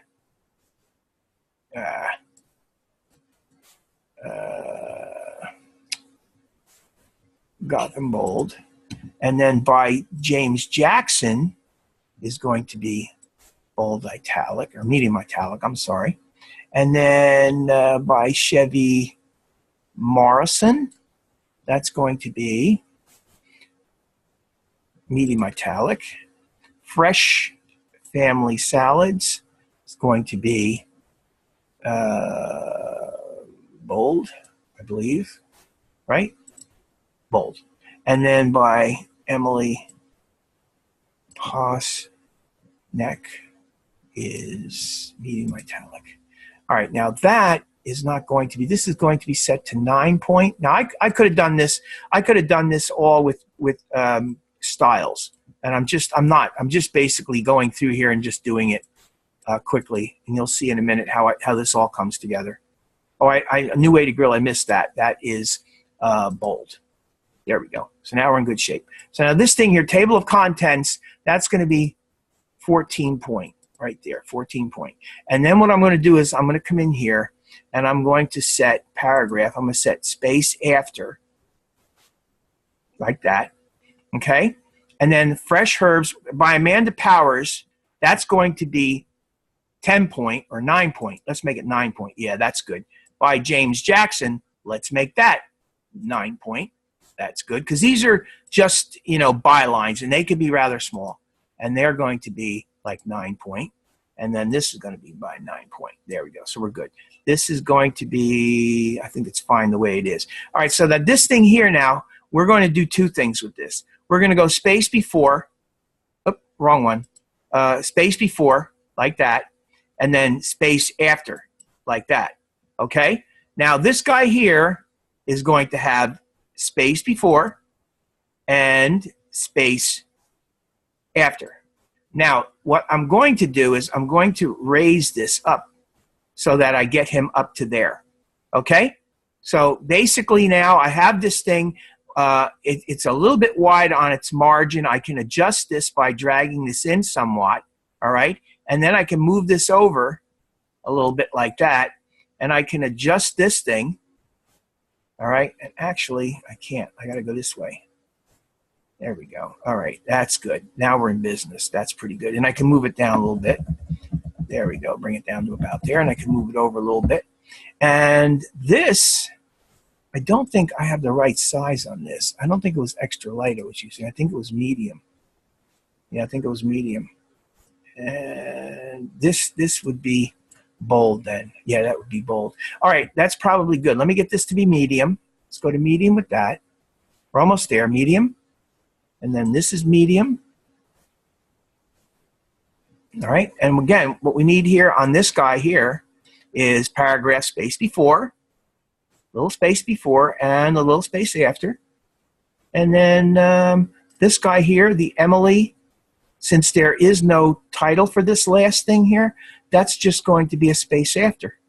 Gotham bold. And then by James Jackson is going to be bold italic, or medium italic, I'm sorry. And then by Chevy Morrison, that's going to be medium italic. Fresh Family Salads is going to be bold, I believe, right? Bold. And then by Emily Haas Neck is medium italic. All right, now that is not going to be, this is going to be set to 9 point. Now I could have done this, all with styles, and I'm just basically going through here and just doing it quickly, and you'll see in a minute how this all comes together. Oh, a new way to grill, I missed that. That is bold. There we go. So now we're in good shape. So now this thing here, table of contents, that's going to be 14 point right there, 14 point. And then what I'm going to do is I'm going to come in here and I'm going to set paragraph. I'm going to set space after, like that. Okay? And then Fresh Herbs by Amanda Powers, that's going to be 10 point or 9 point. Let's make it 9 point. Yeah, that's good. By James Jackson, let's make that 9 point. That's good, because these are just, bylines, and they can be rather small. And they're going to be like 9 point. And then this is going to be by 9 point. There we go. So we're good. This is going to be, I think it's fine the way it is. All right, so that this thing here now, we're going to do two things with this. We're going to go space before, wrong one, space before, like that, and then space after, like that. Okay? Now this guy here is going to have space before and space after. Now, what I'm going to do is I'm going to raise this up so that I get him up to there. Okay? So basically now I have this thing. It's a little bit wide on its margin. I can adjust this by dragging this in somewhat. All right? And then I can move this over a little bit like that. And I can adjust this thing. All right? And actually, I can't. I got to go this way. There we go. All right, that's good. Now we're in business. That's pretty good. And I can move it down a little bit. There we go. Bring it down to about there, and I can move it over a little bit. And this, I don't think I have the right size on this. I don't think it was extra light I was using. I think it was medium. Yeah, I think it was medium. And this would be bold then. Yeah, that would be bold. All right, that's probably good. Let me get this to be medium. Let's go to medium with that. We're almost there. Medium. And then this is medium. All right. And again, what we need here on this guy here is paragraph space before, little space before, and a little space after. And then this guy here, the Emily, since there is no title for this last thing here, that's just going to be a space after.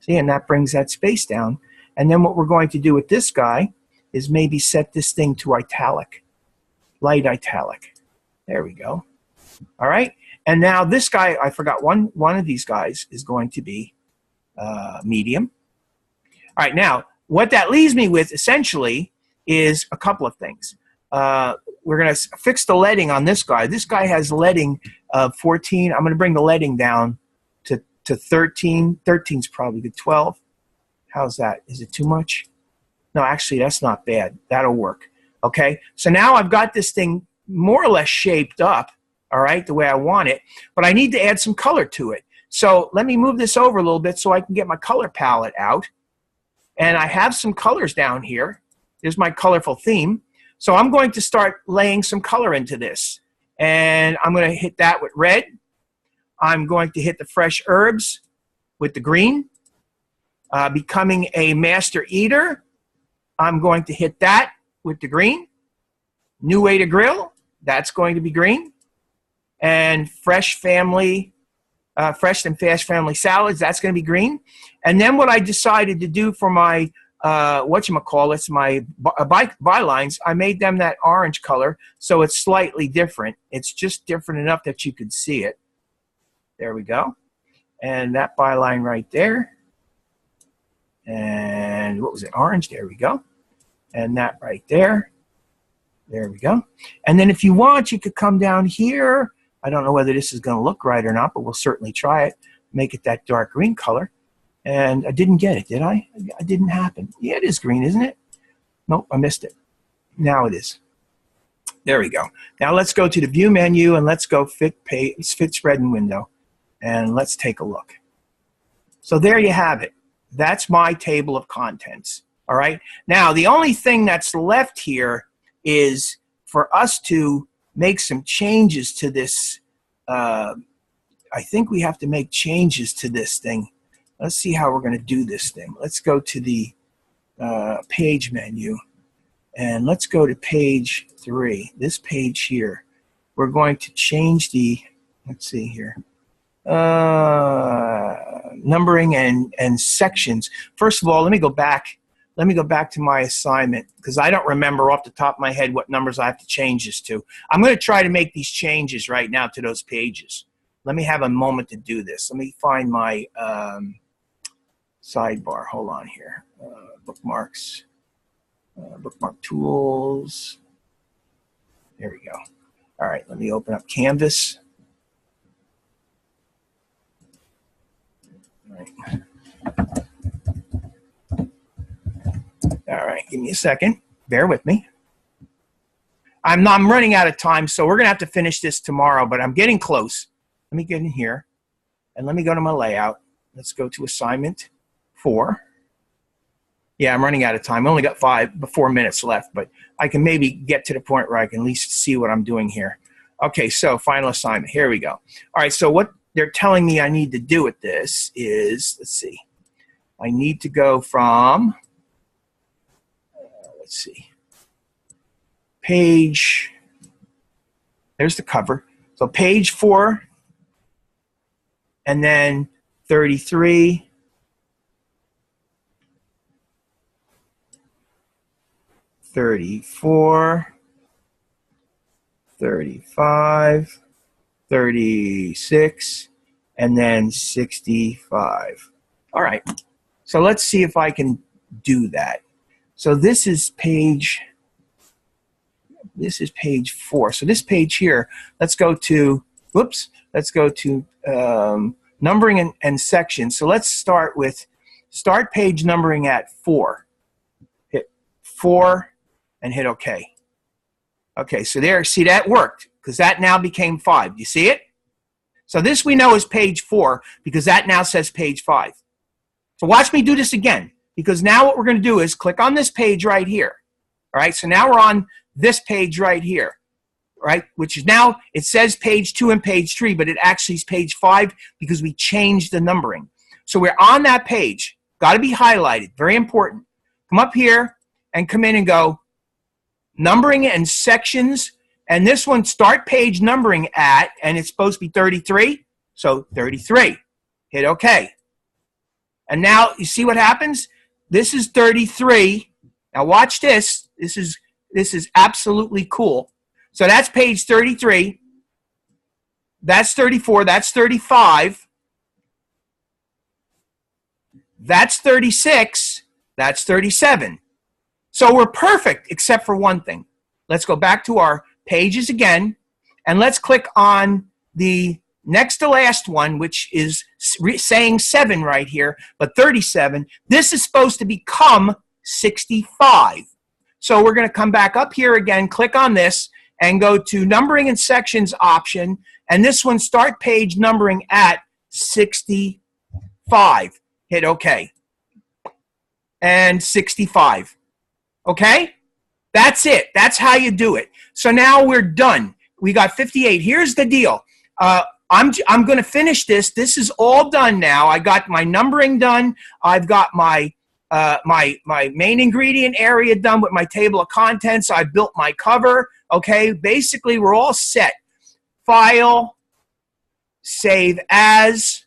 See, and that brings that space down. And then what we're going to do with this guy is maybe set this thing to italic. Light italic. There we go. All right. And now this guy, I forgot one of these guys is going to be medium. All right. Now, what that leaves me with essentially is a couple of things. We're going to fix the leading on this guy. This guy has leading of 14. I'm going to bring the leading down to 13. 13 is probably good. 12. How's that? Is it too much? No, actually, that's not bad. That'll work. Okay, so now I've got this thing more or less shaped up, all right, the way I want it, but I need to add some color to it. So let me move this over a little bit so I can get my color palette out. And I have some colors down here. There's my colorful theme. So I'm going to start laying some color into this. And I'm going to hit that with red. I'm going to hit the Fresh Herbs with the green. Becoming a Master Eater, I'm going to hit that with the green. New Way to Grill, that's going to be green. And Fresh and Fast Family Salads, that's going to be green. And then what I decided to do for my, whatchamacallits, my bylines, I made them that orange color, so it's slightly different. It's just different enough that you could see it. There we go. And that byline right there. And what was it? Orange. There we go. And that right there. There we go. And then if you want, you could come down here. I don't know whether this is going to look right or not, but we'll certainly try it. Make it that dark green color. And I didn't get it, did I? It didn't happen. Yeah, it is green, isn't it? Nope, I missed it. Now it is. There we go. Now let's go to the View menu and let's go Fit Spread and Window. And let's take a look. So there you have it. That's my table of contents. All right. Now, the only thing that's left here is for us to make some changes to this. I think we have to make changes to this thing. Let's see how we're going to do this thing. Let's go to the page menu, and let's go to page 3. This page here. We're going to change the, let's see here, numbering and sections. First of all, let me go back. Let me go back to my assignment because I don't remember off the top of my head what numbers I have to change this to. I'm going to try to make these changes right now to those pages. Let me have a moment to do this. Let me find my sidebar. Hold on here. Bookmarks. Bookmark tools. There we go. All right, let me open up Canvas. All right. All right, give me a second. Bear with me. I'm running out of time, so we're going to have to finish this tomorrow, but I'm getting close. Let me get in here, and let me go to my layout. Let's go to Assignment 4. Yeah, I'm running out of time. I only got 4 minutes left, but I can maybe get to the point where I can at least see what I'm doing here. Okay, so final assignment. Here we go. All right, so what they're telling me I need to do with this is, let's see. I need to go from, let's see, page, there's the cover. So page 4, and then 33, 34, 35, 36, and then 65. All right, so let's see if I can do that. So this is page 4. So this page here, let's go to, whoops, let's go to numbering and sections. So let's start with start page numbering at 4. Hit 4 and hit OK. Okay, so there, see, that worked because that now became 5. Do you see it? So this we know is page 4 because that now says page 5. So watch me do this again, because now what we're going to do is click on this page right here. All right, so now we're on this page right here, right, which is now, it says page 2 and page 3, but it actually is page 5 because we changed the numbering. So we're on that page. Got to be highlighted. Very important. Come up here and come in and go numbering and sections. And this one, start page numbering at, and it's supposed to be 33. So 33. Hit OK. And now you see what happens? This is 33. Now watch this. This is absolutely cool. So that's page 33. That's 34. That's 35. That's 36. That's 37. So we're perfect except for one thing. Let's go back to our pages again, and let's click on the next to last one, which is saying 7 right here, but 37. This is supposed to become 65. So we're going to come back up here again, click on this, and go to numbering and sections option, and this one, start page numbering at 65. Hit OK. And 65. Okay? That's it. That's how you do it. So now we're done. We got 58. Here's the deal. I'm going to finish this. This is all done now. I got my numbering done. I've got my my main ingredient area done with my table of contents. I built my cover. Okay, basically we're all set. File, save as,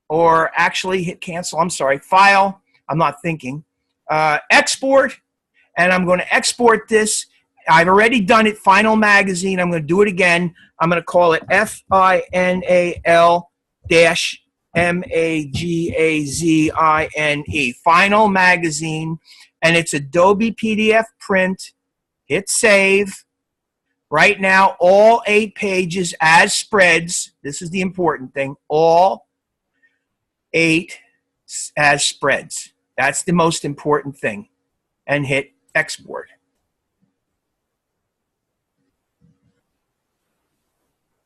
or actually hit cancel. I'm sorry. File. I'm not thinking. Export, and I'm going to export this. I've already done it. Final Magazine. I'm going to do it again. I'm going to call it FINAL-. Magazine, Final Magazine, and it's Adobe PDF print. Hit save. Right now, all 8 pages as spreads. This is the important thing. All 8 as spreads. That's the most important thing. And hit export.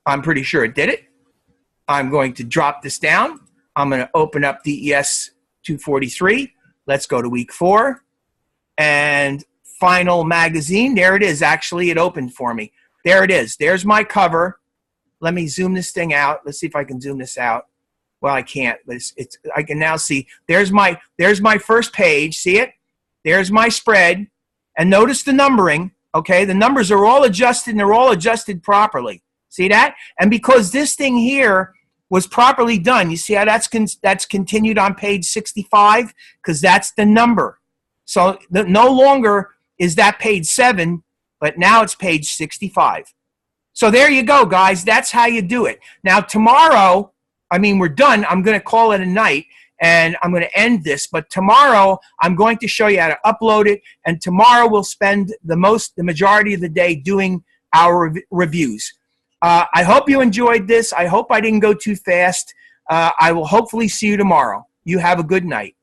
I'm pretty sure it did it. I'm going to drop this down. I'm going to open up DES-243. Let's go to week 4. And Final Magazine. There it is. Actually, it opened for me. There it is. There's my cover. Let me zoom this thing out. Let's see if I can zoom this out. Well, I can't, but I can now see. There's my first page. See it? There's my spread. And notice the numbering. Okay, the numbers are all adjusted, and they're all adjusted properly. See that? And because this thing here was properly done, you see how that's continued on page 65? Because that's the number. So no longer is that page 7, but now it's page 65. So there you go, guys. That's how you do it. Now tomorrow, I mean, we're done. I'm going to call it a night, and I'm going to end this. But tomorrow, I'm going to show you how to upload it, and tomorrow we'll spend the majority of the day doing our reviews. I hope you enjoyed this. I hope I didn't go too fast. I will hopefully see you tomorrow. You have a good night.